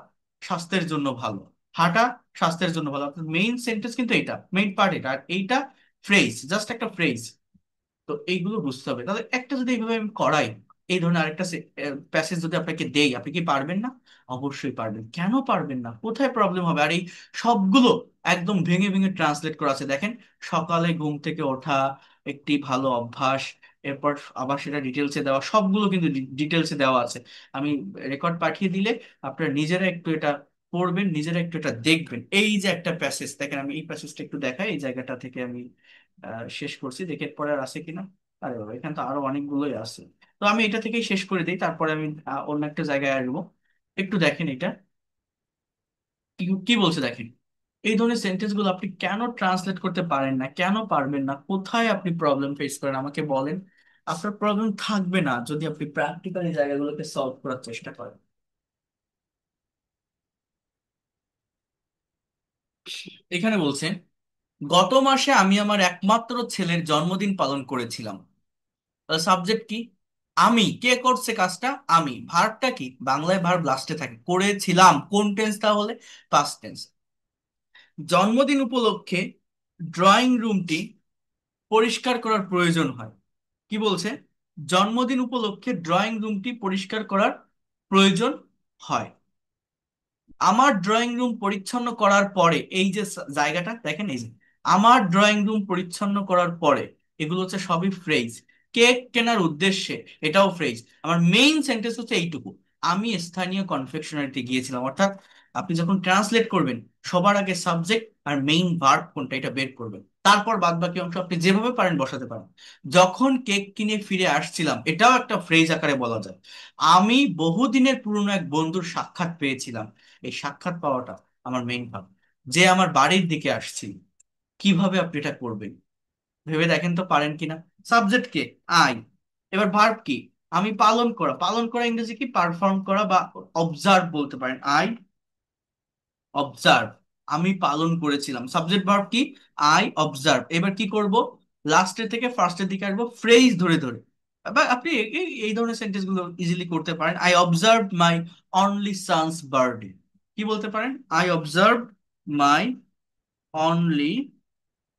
স্বাস্থ্যের জন্য ভালো। হাঁটা স্বাস্থ্যের জন্য ভালো, অর্থাৎ মেইন সেন্টেন্স কিন্তু এইটা, মেইন পার্ট এটা, আর এইটা ফ্রেজ, জাস্ট একটা ফ্রেজ। তো এইগুলো বুঝতে হবে। তাহলে একটা যদি এইভাবে আমি করাই, এই ধরনের আরেকটা প্যাসেজ যদি আপনাকে দেই, আপনি কি পারবেন না? অবশ্যই পারবেন। কেন পারবেন না? কোথায় প্রবলেম হবে? আর এই সবগুলো একদম ভেঙে ভেঙে ট্রান্সলেট করা আছে দেখেন। সকালে ঘুম থেকে ওঠা একটি ভালো অভ্যাস, এরপর আবার সেটা ডিটেলসে দেওয়া, সবগুলো কিন্তু ডিটেলসে দেওয়া আছে। আমি রেকর্ড পাঠিয়ে দিলে আপনারা নিজেরা একটু এটা পড়বেন, নিজেরা একটু এটা দেখবেন। এই যে একটা প্যাসেজ দেখেন, আমি এই প্যাসেজটা একটু দেখাই, এই জায়গাটা থেকে আমি শেষ করছি, দেখে পরে আর আছে কিনা। আরে বাবা, এখানে তো আরো অনেকগুলোই আছে। তো আমি এটা থেকেই শেষ করে দিই, তারপরে আমি অন্য একটা জায়গায় আসবো। একটু দেখেন এটা কি কি বলছে দেখেন। এই ধরনের সেন্টেন্স গুলো আপনি কেন ট্রান্সলেট করতে পারেন না? কেন পারবেন না? কোথায় আপনি প্রবলেম ফেস করেন আমাকে বলেন। আপনার প্রবলেম থাকবে না যদি আপনি প্র্যাকটিক্যালি জায়গাগুলোকে সলভ করার চেষ্টা করেন। এখানে বলছে, গত মাসে আমি আমার একমাত্র ছেলের জন্মদিন পালন করেছিলাম। সাবজেক্ট কি? আমি। কে করছে কাজটা? আমি। ভার্বটা কি? বাংলায় ভার্ব লাস্টে থাকে। করেছিলাম কোন টেন্স তাহলে? Past tense. জন্মদিন উপলক্ষে ড্রয়িং রুমটি পরিষ্কার করার প্রয়োজন হয়। কি বলছে? জন্মদিন উপলক্ষে ড্রয়িং রুমটি পরিষ্কার করার প্রয়োজন হয়। আমার ড্রয়িং রুম পরিচ্ছন্ন করার পরে, এই যে জায়গাটা দেখেন, এই যে আমার ড্রয়িং রুম পরিচ্ছন্ন করার পরে, এগুলো হচ্ছে সবই ফ্রেজ। কেক কেনার উদ্দেশ্যে, এটাও ফ্রেজ। আমার মেইন সেন্টেন্স হচ্ছে এইটুকু, আমি স্থানীয় কনফেকশনারিতে গিয়েছিলাম। অর্থাৎ আপনি যখন ট্রান্সলেট করবেন, সবার আগে সাবজেক্ট আর মেইন ভার্ব কোনটা এটা বের করবেন, তারপর বাদ বাকি অংশ আপনি যেভাবে পারেন বসাতে পারেন। যখন কেক কিনে ফিরে আসছিলাম, এটাও একটা ফ্রেজ আকারে বলা যায়। আমি বহুদিনের পুরনো এক বন্ধুর সাক্ষাৎ পেয়েছিলাম। এই সাক্ষাৎ পাওয়াটা আমার মেইন ভাব। যে আমার বাড়ির দিকে আসছি, কিভাবে আপনি এটা করবেন ভেবে দেখেন তো পারেন কিনা। Subject K? আই। এবার ভার্ব কি? আমি পালন করা। পালন করা ইংরেজি কি? পারফর্ম করা বা অবজার্ভ বলতে পারেন। আই অবজার্ভ, আমি পালন করেছিলাম। সাবজেক্ট ভার্ব কি? I observe. এবার কি করব? লাস্টের থেকে ফার্স্টের দিকে আসবো, ফ্রেজ ধরে ধরে। বা আপনি এই ধরনের সেন্টেন্স গুলো ইজিলি করতে পারেন। I observe my only son's birthday. কি বলতে পারেন? I observe my only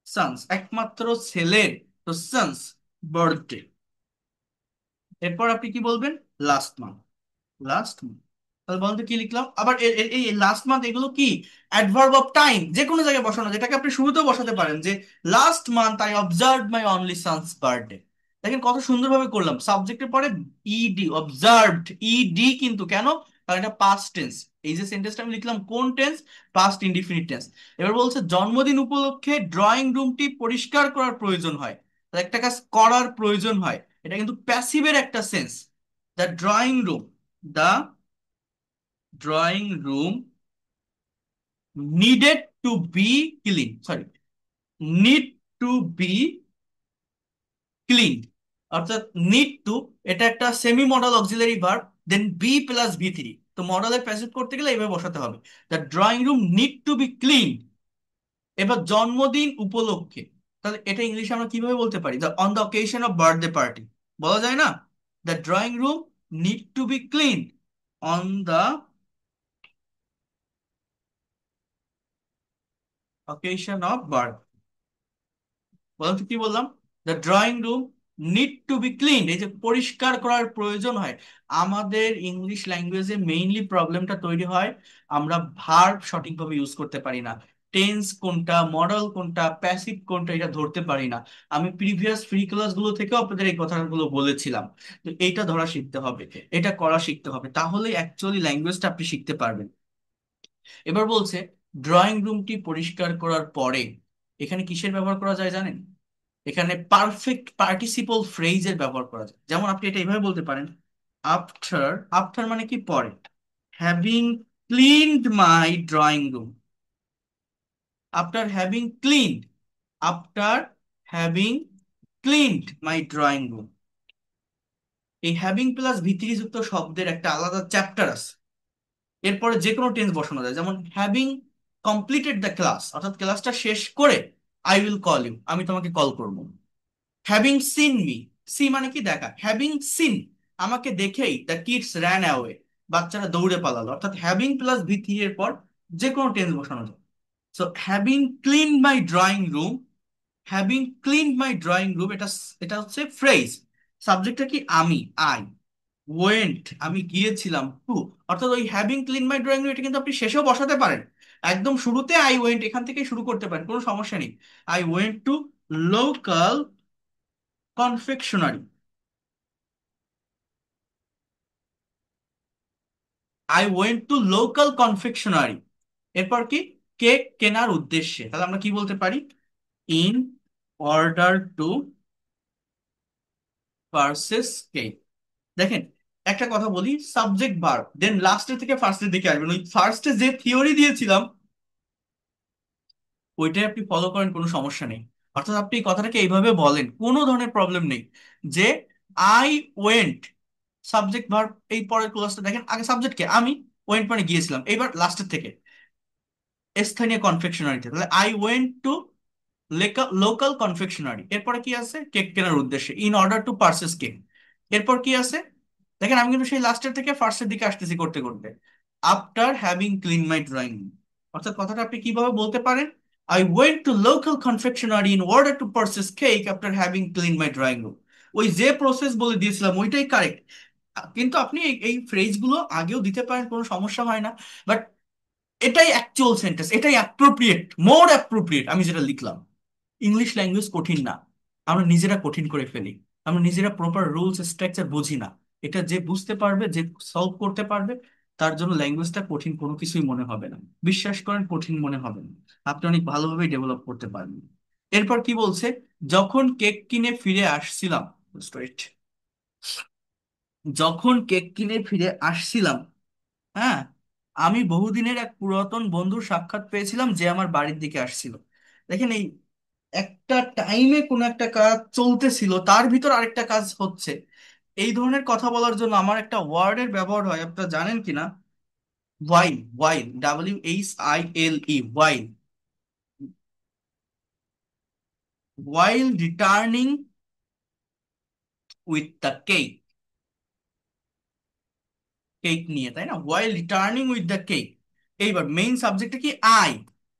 son's, একমাত্র ছেলের, তো সানস বার্থডে। এরপর আপনি কি বলবেন? Last month. Last month. তাহলে বলুন তো কি লিখলাম আবার? এই লাস্ট মান্থ এগুলো কি? অ্যাডভার্ব অফ টাইম, যে কোনো জায়গায় বসানো, যেটাকে আপনি শুরুতেও বসাতে পারেন, যে last month I observe my only son's birthday. দেখেন কত সুন্দরভাবে করলাম। সাবজেক্টের পরে ইডি, অবজার্ভড, ইডি, কিন্তু কেন? কারণ এটা পাস্ট টেন্স। এই যে সেন্টেন্সটা আমি লিখলাম কোন টেন্স? Past indefinite tense. এবার বলছে জন্মদিন উপলক্ষে ড্রয়িং রুমটি পরিষ্কার করার প্রয়োজন হয়। তাহলে একটা কাজ করার প্রয়োজন হয়, এটা কিন্তু প্যাসিভের একটা sense. The drawing room, the drawing room needed to B clean, sorry, need to B clean. অর্থাৎ নিড টু, এটা একটা সেমি মডাল অক্সিলারি ভার্ব, দেন বি প্লাস ভি থ্রি। তো মডালের প্যাসিভ করতে গেলে এইভাবে বসাতে হবে, the drawing room need to B clean. এবার জন্মদিন উপলক্ষে, তাহলে এটা ইংলিশে আমরা কিভাবে বলতে পারি? The on the occasion of birthday party, বলা যায় না? The drawing room need to B clean on the occasion of birth. বলতো কি বললাম? The drawing room need to B clean, এই যে পরিষ্কার করার প্রয়োজন হয়। আমাদের ইংলিশ ল্যাঙ্গুয়েজে মেইনলি প্রবলেমটা তৈরি হয়, আমরা ভার্ব সঠিকভাবে ইউজ করতে পারি না। টেন্স কোনটা, মডেল কোনটা, প্যাসিভ কোনটা, এটা ধরতে পারি না। আমি প্রিভিয়াস ফ্রি ক্লাসগুলো থেকেও আপনাদের এই কথাগুলো বলেছিলাম। তো এইটা ধরা শিখতে হবে, এটা করা শিখতে হবে, তাহলে অ্যাকচুয়ালি ল্যাঙ্গুয়েজটা আপনি শিখতে পারবেন। এবার বলছে ড্রয়িং রুমটি পরিষ্কার করার পরে, এখানে কিসের ব্যবহার করা যায় জানেন? এখানে পারফেক্ট পার্টিসিপল ফ্রেজের ব্যবহার করা যায়। যেমন আপনি এটা এইভাবে বলতে পারেন, আফটার, আফটার মানে কি পরে, having cleaned my drawing room, after having cleaned, after having cleaned my drawing room. এই হ্যাভিং প্লাস ভিত্তি যুক্ত শব্দের একটা আলাদা চ্যাপ্টার আছে। এরপরে যে কোনো টেন্স বসানো যায়, যেমন হ্যাভিং কমপ্লিটেড দ্য ক্লাস, অর্থাৎ ক্লাসটা শেষ করে আই উইল কল ইউ, আমি তোমাকে কল করবো। হ্যাভিং সিন মি, সি মানে কি দেখা, হ্যাভিং সিন, আমাকে দেখেই দ্য কিডস র্যান অ্যাওয়ে, বাচ্চারা দৌড়ে পালালো। অর্থাৎ হ্যাভিং প্লাস ভিথি এর পর যে কোনো টেন্স বসানো যায়। So having clean my drawing room, having clean my drawing room, এটা এটা হচ্ছে ফ্রেজ। সাবজেক্টটা কি? আমি, আই। ওয়েন্ট, আমি গিয়েছিলাম টু, অর্থাৎ ওই having clean my drawing room এটা কিন্তু আপনি শেষেও বসাতে পারেন। একদম শুরুতে আই ওয়েন্ট এখান থেকে শুরু করতে পারেন, কোনো সমস্যা নেই। I went to local confectionery, I went to local confectionery. এরপর কি? কেক কেনার উদ্দেশ্যে, তাহলে আমরা কি বলতে পারি? In order to purchase cake. দেখেন, একটা কথা বলি, সাবজেক্ট ভার্ব দেন লাস্টের থেকে ফার্স্টের দিকে আসবেন। ওই ফার্স্টে যে থিওরি দিয়েছিলাম ওইটাই আপনি ফলো করেন, কোনো সমস্যা নেই। অর্থাৎ আপনি এই কথাটাকে এইভাবে বলেন, কোনো ধরনের প্রবলেম নেই। যে আই ওয়েন্ট, সাবজেক্ট ভার্ব, এই পরের ক্লাসটা দেখেন, আগে সাবজেক্টকে আমি, ওয়েন্ট মানে গিয়েছিলাম, এইবার লাস্টের থেকে স্থানীয় কনফেকশনারিতে, তাহলে I went to local confectionery. এরপরে কি আছে? কেক কেনার উদ্দেশ্যে, in order to purchase cake. এরপর কি আছে? দেখেন আমি কিন্তু সেই লাস্টের থেকে ফার্স্টের দিকে আসতেছি করতে করতে, after having clean my drawing room. অর্থাৎ কথাটা আপনি কিভাবে বলতে পারেন? I went to local confectionery in order to purchase cake after having clean my drawing room. ওই যে প্রসেস বলে দিয়েছিলাম ওইটাই কারেক্ট। কিন্তু আপনি এই ফ্রেজগুলো আগেও দিতে পারেন, কোনো সমস্যা হয় না। বাট এটাই অ্যাকচুয়াল সেন্টেন্স, এটাই অ্যাপ্রোপ্রিয়েট, মোর অ্যাপ্রোপ্রিয়েট আমি যেটা লিখলাম। ইংলিশ ল্যাঙ্গুয়েজ কঠিন না, আমরা নিজেরা কঠিন করে ফেলি। আমরা নিজেরা প্রপার রুলস স্ট্রাকচার বুঝি না। এটা যে বুঝতে পারবে, যে সলভ করতে পারবে, তার জন্য ল্যাঙ্গুয়েজটা কঠিন কোনো কিছুই মনে হবে না। বিশ্বাস করেন, কঠিন মনে হবে না। আপনি অনেক ভালোভাবে ডেভেলপ করতে পারবেন। এরপর কি বলছে? যখন কেক কিনে ফিরে আসছিলাম, স্ট্রেট, যখন কেক কিনে ফিরে আসছিলাম, হ্যাঁ, আমি বহুদিনের এক পুরাতন বন্ধুর সাক্ষাৎ পেয়েছিলাম যে আমার বাড়ির দিকে আসছিল। দেখেন, এই একটা টাইমে কোনো একটা কাজ চলতেছিল, তার ভিতর আরেকটা কাজ হচ্ছে। এই ধরনের কথা বলার জন্য আমার একটা ওয়ার্ডের ব্যবহার হয়, আপনারা জানেন কিনা? ওয়াইল, ওয়াইল, WHILE, while. While returning with the cake, cake নিয়ে, তাই না? ওয়াইল রিটার্নিং উইথ দ্য কেক। এইবার মেইন সাবজেক্টটা কি? আই।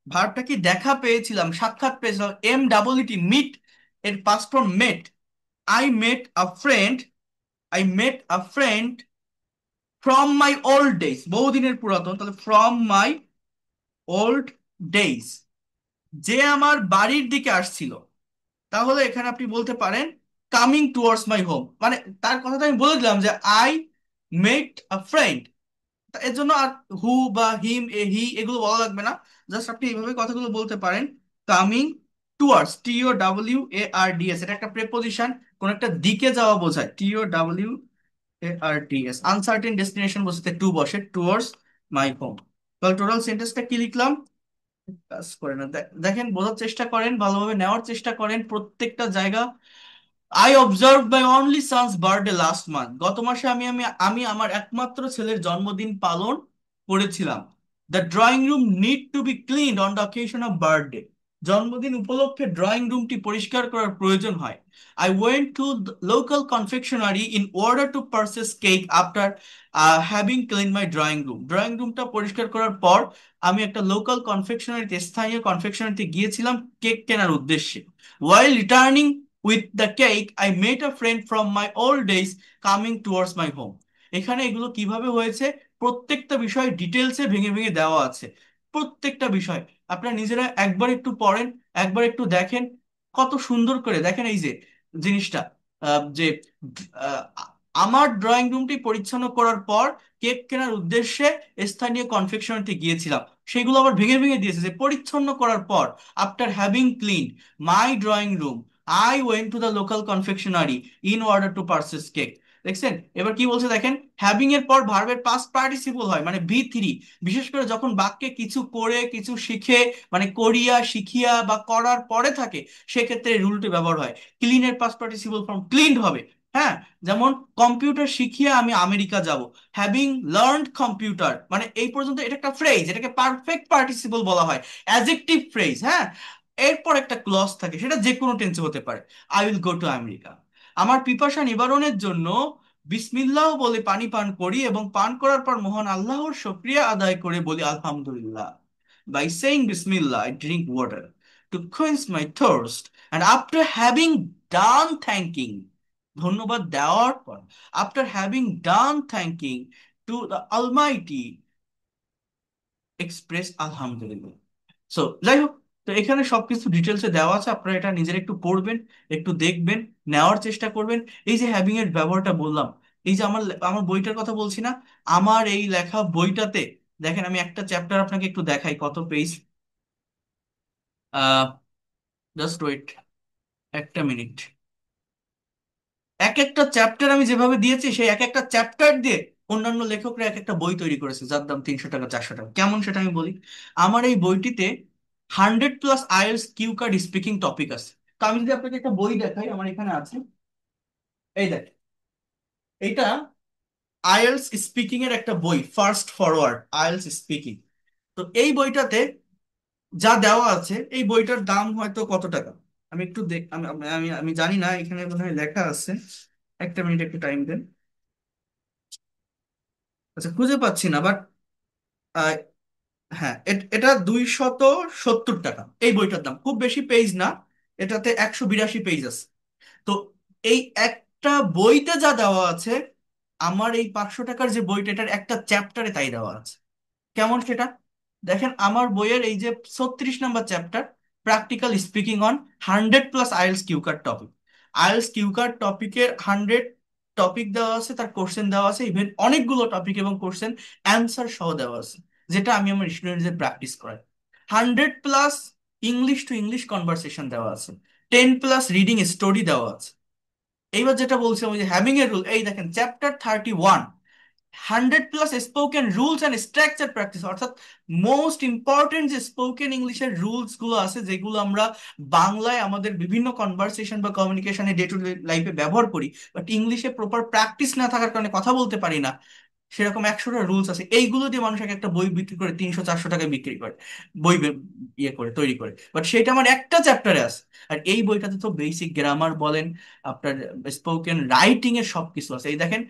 ভার্বটা কি? দেখা পেয়েছিলাম, সাক্ষাৎ পেয়েছিলাম, MEET, মিট, এর past form met. I met a friend, I met a friend from my old days, বহুদিনের পুরাতন, তাহলে ফ্রম মাই ওল্ড ডেজ, যে আমার বাড়ির দিকে আসছিল। তাহলে এখানে আপনি বলতে পারেন কামিং টুয়ার্ডস মাই হোম, মানে তার কথাটা আমি বলে দিলাম যে আই মেট আ ফ্রেন্ড, এর জন্য আর হু বা হিম হি এগুলো বলা লাগবে না, জাস্ট আপনি এইভাবে কথাগুলো বলতে পারেন। কামিং টুয়ার্ডস, TOWARDS, এটা একটা প্রেপোজিশন, কোন একটা দিকে যাওয়া বোঝায়। TOWARDS, আনসার্টেন ডেস্টিনেশন বোঝাতে টু বসে, টুয়ার্ডস মাই হোম। তাহলে টোটাল সেন্টেন্সটা কি লিখলাম? কাজ করে না, দেখেন, বোঝার চেষ্টা করেন, ভালোভাবে নেওয়ার চেষ্টা করেন প্রত্যেকটা জায়গা। I observe my only son's birthday last month, গত মাসে আমি আমি আমি আমার একমাত্র ছেলের জন্মদিন পালন করেছিলাম। The drawing room need to B cleaned on the occasion of birthday, জন্মদিন উপলক্ষে ড্রয়িং রুমটি পরিষ্কার করার প্রয়োজন হয়। I went to local confectionery in order to purchase cake after having clean my drawing room, drawing রুমটা পরিষ্কার করার পর আমি একটা লোকাল কনফেকশনারিতে, স্থানীয় কনফেকশনারিতে গিয়েছিলাম কেক কেনার উদ্দেশ্যে। While returning with the cake I met a friend from my old days coming towards my home. এখানে এগুলো কিভাবে হয়েছে প্রত্যেকটা বিষয় ডিটেলসে ভেঙে ভেঙে দেওয়া আছে, প্রত্যেকটা বিষয় আপনারা নিজেরা একবার একটু পড়েন, একবার একটু দেখেন, কত সুন্দর করে দেখেন এই যে জিনিসটা, যে আহ, আমার ড্রয়িং রুমটি পরিচ্ছন্ন করার পর কেক কেনার উদ্দেশ্যে স্থানীয় কনফেকশনারিতে গিয়েছিলাম, সেগুলো আবার ভেঙে ভেঙে দিয়েছে যে পরিচ্ছন্ন করার পর, after having clean my drawing room I went to the local confectionery in order to purchase cake. দেখছেন এবার কি বলছে দেখেন, হ্যাভিং এর পর ভার্বের পাস্ট পার্টিসিপল হয় মানে V3, বিশেষ করে যখন বাক্যে কিছু করে কিছু শিখে মানে করিয়া শিখিয়া বা করার পরে থাকে, সেক্ষেত্রে রুলটি ব্যবহার হয়। ক্লিনের পাস্ট পার্টিসিপল ফর্ম ক্লিনড হবে। হ্যাঁ, যেমন কম্পিউটার শিখিয়ে আমি আমেরিকা যাব, হ্যাভিং লার্নড কম্পিউটার, মানে এই পর্যন্ত এটা একটা ফ্রেজ, এটাকে পারফেক্ট পার্টিসিপল বলা হয়, অ্যাডজেক্টিভ ফ্রেজ। হ্যাঁ, এরপর একটা ক্লজ থাকে, সেটা যে কোনো টেন্সে হতে পারে। I will go to America, আমার পিপাসা নিবারণের জন্য বিসমিল্লাহ বলে পানি পান করি এবং পান করার পর মহান আল্লাহর শুকরিয়া আদায় করে বলি আলহামদুলিল্লাহ। বাই সেইং বিসমিল্লাহ I drink water to quench my thirst, and after having done thanking, ধন্যবাদ দেওয়ার পর, after having done thanking to the Almighty express আলহামদুলিল্লাহ। সো যাই হোক, তো এখানে সবকিছু ডিটেলসে দেওয়া আছে, আপনারা এটা নিজের একটু পড়বেন, একটু দেখবেন, নেওয়ার চেষ্টা করবেন। এই যে হ্যাভিং এর ব্যবহারটা বললাম, এই যে আমার আমার বইটার কথা বলছি না, আমার এই লেখা বইটাতে দেখেন, আমি একটা চ্যাপ্টার আপনাকে একটু দেখাই কত পেজ। আহ জাস্ট ওয়েট, একটা মিনিট। এক একটা চ্যাপ্টার আমি যেভাবে দিয়েছি, সেই এক একটা চ্যাপ্টার দিয়ে অন্যান্য লেখকরা এক একটা বই তৈরি করেছে, যার দাম 300 টাকা 400 টাকা। কেমন সেটা আমি বলি। আমার এই বইটিতে 100+ IELTS cue card speaking topic আছে। তো আমি যদি আপনাকে একটা বই দেখাই, আমার এখানে আছে, এই দেখ, এটা আইএলটিএস স্পিকিং এর একটা বই, ফার্স্ট ফরওয়ার্ড আইএলটিএস স্পিকিং। তো এই বইটাতে যা দেওয়া আছে, এই বইটার দাম হয়তো কত টাকা, আমি একটু দেখ, আমি আমি আমি আমি জানি না, এখানে বোধহয় লেখা আছে, একটা মিনিট একটু টাইম দেন। আচ্ছা, খুঁজে পাচ্ছি না, বাট হ্যাঁ, এটা 270 টাকা এই বইটার দাম, খুব বেশি পেজ না, এটাতে 182 পেজ আছে। তো এই একটা বইতে যা দেওয়া আছে, আমার এই 500 টাকার যে বইটা, এটার একটা চ্যাপ্টারে তাই দেওয়া আছে। কেমন সেটা দেখেন, আমার বইয়ের এই যে 36 নম্বর chapter, practical speaking on 100+ IELTS cue card topic, IELTS cue card টপিকের 100 টপিক দেওয়া আছে, তার কোশ্চেন দেওয়া আছে, ইভেন অনেকগুলো টপিক এবং কোশ্চেন অ্যান্সার সহ দেওয়া আছে, যেটা আমি আমার স্টুডেন্টদের প্র্যাকটিস করাই। 100+ ইংলিশ টু ইংলিশ কনভারসেশন দেওয়া আছে, 10+ রিডিং স্টোরি দেওয়া আছে। এইবার যেটা বলছিলাম, ওই যে হ্যাভিং এর রুল, এই দেখেন chapter 31, 100+ spoken rules and structure practice, অর্থাৎ মোস্ট ইম্পর্টেন্ট যে স্পোকেন ইংলিশের রুলস গুলো আছে, যেগুলো আমরা বাংলায় আমাদের বিভিন্ন কনভারসেশন বা কমিউনিকেশনে ডে টু ডে লাইফে ব্যবহার করি, বাট ইংলিশে প্রপার প্র্যাকটিস না থাকার কারণে কথা বলতে পারি না, সেরকম 100টা রুলস আছে। এইগুলো দিয়ে মানুষ একটা বই বিক্রি করে 300-400 টাকায় বিক্রি করে, বই ইয়ে করে তৈরি করে, বাট সেটা আমার একটা চ্যাপ্টারে আছে। আর এই বইটাতে তো বেসিক গ্রামার বলেন, আপনার স্পোকেন রাইটিং এর সবকিছু আছে। এই দেখেন,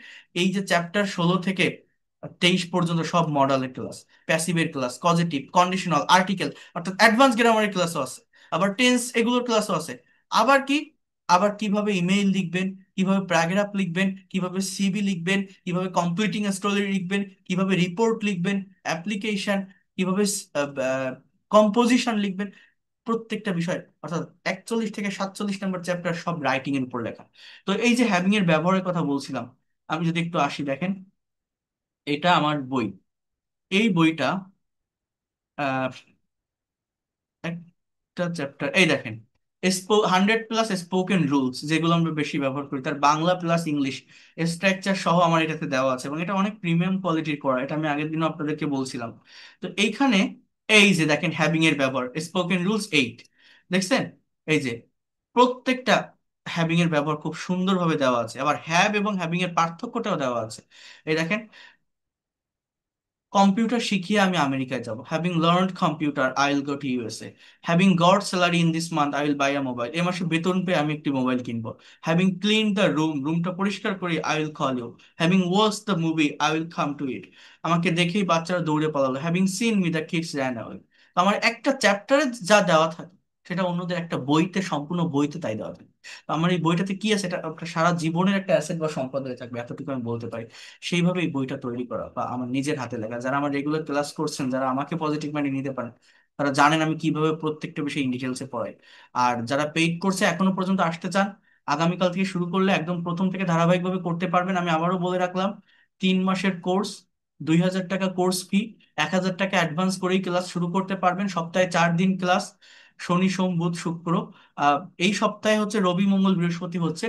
এই যে চ্যাপ্টার 16 থেকে 23 পর্যন্ত সব মডালের ক্লাস, প্যাসিভের ক্লাস, পজিটিভ, কন্ডিশনাল, আর্টিকেল, অর্থাৎ অ্যাডভান্স গ্রামারের ক্লাসও আছে, আবার টেন্স এগুলোর ক্লাসও আছে। আবার কি, আবার কিভাবে ইমেইল লিখবেন, কিভাবে প্যারাগ্রাফ লিখবেন, কিভাবে সিভি লিখবেন, কিভাবে কমপ্লিটিং স্টোরি লিখবেন, কিভাবে রিপোর্ট লিখবেন, অ্যাপ্লিকেশন, কিভাবে কম্পোজিশন লিখবেন, প্রত্যেকটা বিষয়, অর্থাৎ 41 থেকে 47 নম্বর চ্যাপ্টার সব রাইটিং এর উপর লেখা। তো এই যে হ্যাভিং এর ব্যবহারের কথা বলছিলাম, আমি যদি একটু আসি, দেখেন এটা আমার বই, এই বইটা একটা চ্যাপ্টার, এই দেখেন, 100+ স্পোকেন রুলস, যেগুলো আমরা বেশি ব্যবহার করি, তার বাংলা প্লাস ইংলিশ স্ট্রাকচার সহ আমার এটাতে দেওয়া আছে, এবং এটা অনেক প্রিমিয়াম কোয়ালিটির করা, এটা আমি আগের দিনও আপনাদেরকে বলছিলাম। তো এইখানে এই যে দেখেন হ্যাভিং এর ব্যবহার, স্পোকেন রুলস 8, দেখছেন? এই যে প্রত্যেকটা হ্যাভিং এর ব্যবহার খুব সুন্দরভাবে দেওয়া আছে, আবার হ্যাভ এবং হ্যাভিং এর পার্থক্যটাও দেওয়া আছে। এই দেখেন, কম্পিউটার শিখিয়ে আমি আমেরিকায় যাব, having learned computer I will go to USA, having goat salary in this month I will buy a mobile, এই মাসে বেতন পেয়ে আমি একটি মোবাইল কিনবো, হ্যাভিং ক্লিন দ্য রুমটা পরিষ্কার করে I will call you, having watch the movie I will come to eat, আমাকে দেখেই বাচ্চারা দৌড়ে পালালো, having seen me the kids ran away. আমার একটা চ্যাপ্টারে যা দেওয়া থাকে সেটা অন্যদের একটা বইতে, সম্পূর্ণ বইতে তাই দেওয়া থাকে। তো আমার এই বইটাতে কি আছে, এটা একটা সারা জীবনের একটা অ্যাসেট বা সম্পদ হয়ে থাকবে, এতটুকু আমি বলতে পারি। সেইভাবে এই বইটা তৈরি করা বা আমার নিজের হাতে লেখা। যারা আমার রেগুলার ক্লাস করছেন, যারা আমাকে পজিটিভ মাইন্ডে নিতে পারেন, তারা জানেন আমি কিভাবে প্রত্যেকটা বিষয় ইন ডিটেলসে পড়াই। আর যারা পেইড কোর্সে এখনো পর্যন্ত আসতে চান, আগামীকাল থেকে শুরু করলে একদম প্রথম থেকে ধারাবাহিকভাবে করতে পারবেন। আমি আবারও বলে রাখলাম, 3 মাসের কোর্স, 2,000 টাকা কোর্স ফি, 1,000 টাকা অ্যাডভান্স করেই ক্লাস শুরু করতে পারবেন। সপ্তাহে 4 দিন ক্লাস, শনি সোম বুধ শুক্র। আহ, এই সপ্তাহে হচ্ছে রবি মঙ্গল বৃহস্পতি হচ্ছে,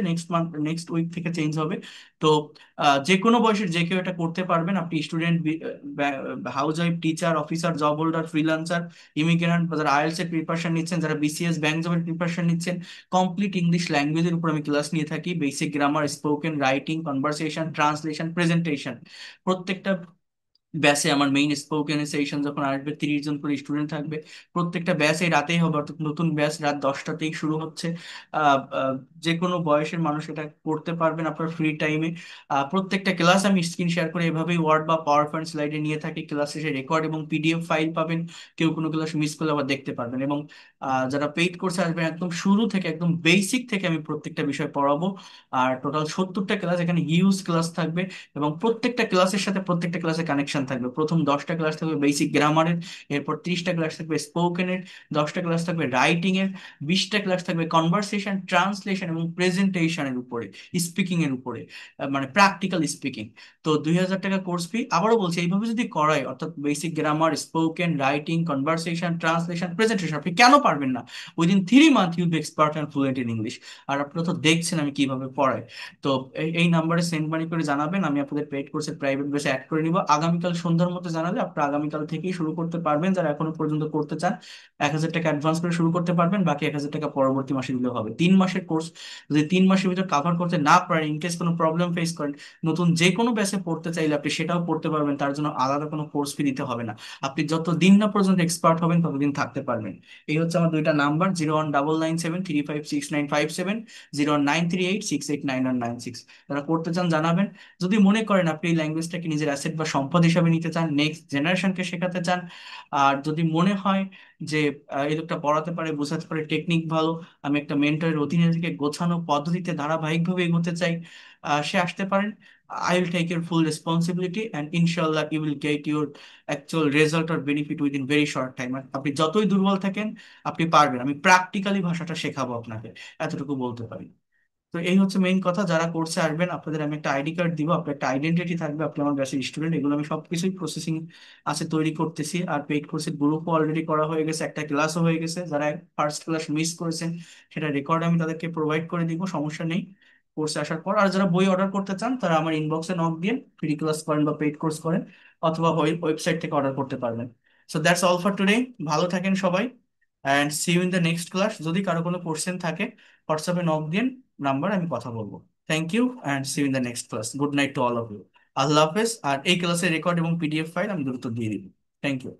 নেক্সট উইক থেকে চেঞ্জ হবে। তো যে কোনো বয়সের যে কেউ এটা করতে পারবেন। আপনি student, house wife, teacher, officer, job holder, freelancer, immigrant, যারা আইএলটিএস এর প্রিপারেশন নিচ্ছেন, যারা বিসিএস ব্যাংক জবের প্রিপারেশন নিচ্ছেন, কমপ্লিট ইংলিশ ল্যাঙ্গুয়েজের উপর আমি ক্লাস নিয়ে থাকি, basic grammar, spoken, writing, conversation, translation, presentation. প্রত্যেকটা ব্যাচে আমার মেইন স্পোকেন সেশন যখন আসবে, 30 জন করে স্টুডেন্ট থাকবে। প্রত্যেকটা ব্যাচ এই রাতেই হবে, অর্থাৎ নতুন ব্যাচ রাত 10টাতেই শুরু হচ্ছে। আহ, আহ, যে কোনো বয়সের মানুষ এটা করতে পারবেন আপনার ফ্রি টাইমে। প্রত্যেকটা ক্লাস আমি স্ক্রিন শেয়ার করে এভাবেই ওয়ার্ড বা পাওয়ার পয়েন্ট স্লাইডে নিয়ে থাকি, ক্লাস শেষে রেকর্ড এবং পিডিএফ ফাইল পাবেন। কেউ কোনো ক্লাস মিস করলে আবার দেখতে পারবেন। এবং যারা পেইড কোর্সে আসবেন, একদম শুরু থেকে, একদম বেসিক থেকে আমি প্রত্যেকটা বিষয় পড়াবো। আর টোটাল 70টা ক্লাস, এখানে হিউজ ক্লাস থাকবে, এবং প্রত্যেকটা ক্লাসের সাথে প্রত্যেকটা ক্লাসে কানেকশন থাকবে। প্রথম 10টা ক্লাস থাকবে বেসিক গ্রামারের, এরপর 30টা ক্লাস থাকবে স্পোকেনের, 10টা ক্লাস থাকবে রাইটিং এর, 20টা ক্লাস থাকবে কনভারসেশন, ট্রান্সলেশন এবং প্রেজেন্টেশনের উপরে, স্পিকিং এর উপরে, মানে প্র্যাকটিক্যাল স্পিকিং। তো 2,000 টাকা কোর্স ফি। আবারও বলছি, এইভাবে যদি করায়, অর্থাৎ basic grammar, spoken, writing, conversation, translation, presentation, আপনি কেন পারবেন না? Within 3 month you'll be expert and fluent in English. আর আপনারা তো দেখছেন আমি কিভাবে পড়াই। তো এই নাম্বারে সেন্ড মানি করে জানাবেন, আমি আপনাদের পেইড কোর্সের প্রাইভেট বেসে অ্যাড করে নিব। আগামীকাল সন্ধ্যার মধ্যে জানালে আপনারা আগামীকাল থেকেই শুরু করতে পারবেন। যারা এখনো পর্যন্ত করতে চান, 1,000 টাকা অ্যাডভান্স করে শুরু করতে পারবেন, বাকি 1,000 টাকা পরবর্তী মাসে দিলেও হবে। 3 মাসের কোর্স, যদি 3 মাসের ভিতর কাভার করতে না পারেন, ইনকেস কোনো প্রবলেম ফেস করেন, নতুন যে কোনো ব্যাচে পড়তে চাইলে আপনি সেটাও পড়তে পারবেন, তার জন্য আলাদা কোনো কোর্স ফি দিতে হবে না। আপনি যত দিন না পর্যন্ত এক্সপার্ট হবেন ততদিন থাকতে পারবেন। এই হচ্ছে আমার দুইটা নাম্বার, 01997356957, 01386899196। যারা করতে চান জানাবেন। যদি মনে করেন আপনি এই ল্যাঙ্গুয়েজটাকে নিজের অ্যাসেট বা সম্পদ হিসাবে নিতে চান, নেক্সট জেনারেশনকে শেখাতে চান, আর যদি মনে হয় যে এই লোকটা পড়াতে পারে, বোঝাতে পারে, টেকনিক ভালো, আমি একটা মেন্টরের অধীনে থেকে গোছানো পদ্ধতিতে ধারাবাহিকভাবে এগোতে চাই, সে আসতে পারেন। I will take your full responsibility and inshallah you will get your actual result or benefit within very short time. আর আপনি যতই দুর্বল থাকেন, আপনি পারবেন। আমি প্র্যাকটিক্যালি ভাষাটা শেখাবো আপনাকে, এতটুকু বলতে পারি। তো এই হচ্ছে মেইন কথা। যারা কোর্সে আসবেন, আপনাদের আমি একটা আইডি কার্ড দিব, আপনার একটা আইডেন্টিটি থাকবে, আপনি আমার ব্যাচের স্টুডেন্ট। এগুলো আমি সবকিছুই প্রসেসিং আছে, তৈরি করতেছি। আর পেইড কোর্সের গ্রুপও অলরেডি করা হয়ে গেছে, একটা ক্লাসও হয়ে গেছে। যারা ফার্স্ট ক্লাস মিস করেছেন, সেটা রেকর্ড আমি তাদেরকে প্রোভাইড করে দিব, সমস্যা নেই কোর্সে আসার পর। আর যারা বই অর্ডার করতে চান, তারা আমার ইনবক্সে নক দিয়ে ফ্রি ক্লাস করেন বা পেইড কোর্স করেন, অথবা ওয়েবসাইট থেকে অর্ডার করতে পারবেন। So that's all for today. ভালো থাকেন সবাই, and see you in the next class. যদি কারো কোনো কোশ্চেন থাকে, হোয়াটসঅ্যাপে নক দিন, নাম্বার, আমি কথা বলবো। Thank you and see you in the next class. Good night to all of you. আল্লাহ হাফেজ। আর এই ক্লাসের রেকর্ড এবং পিডিএফ ফাইল আমি দ্রুত দিয়ে দিব। Thank you.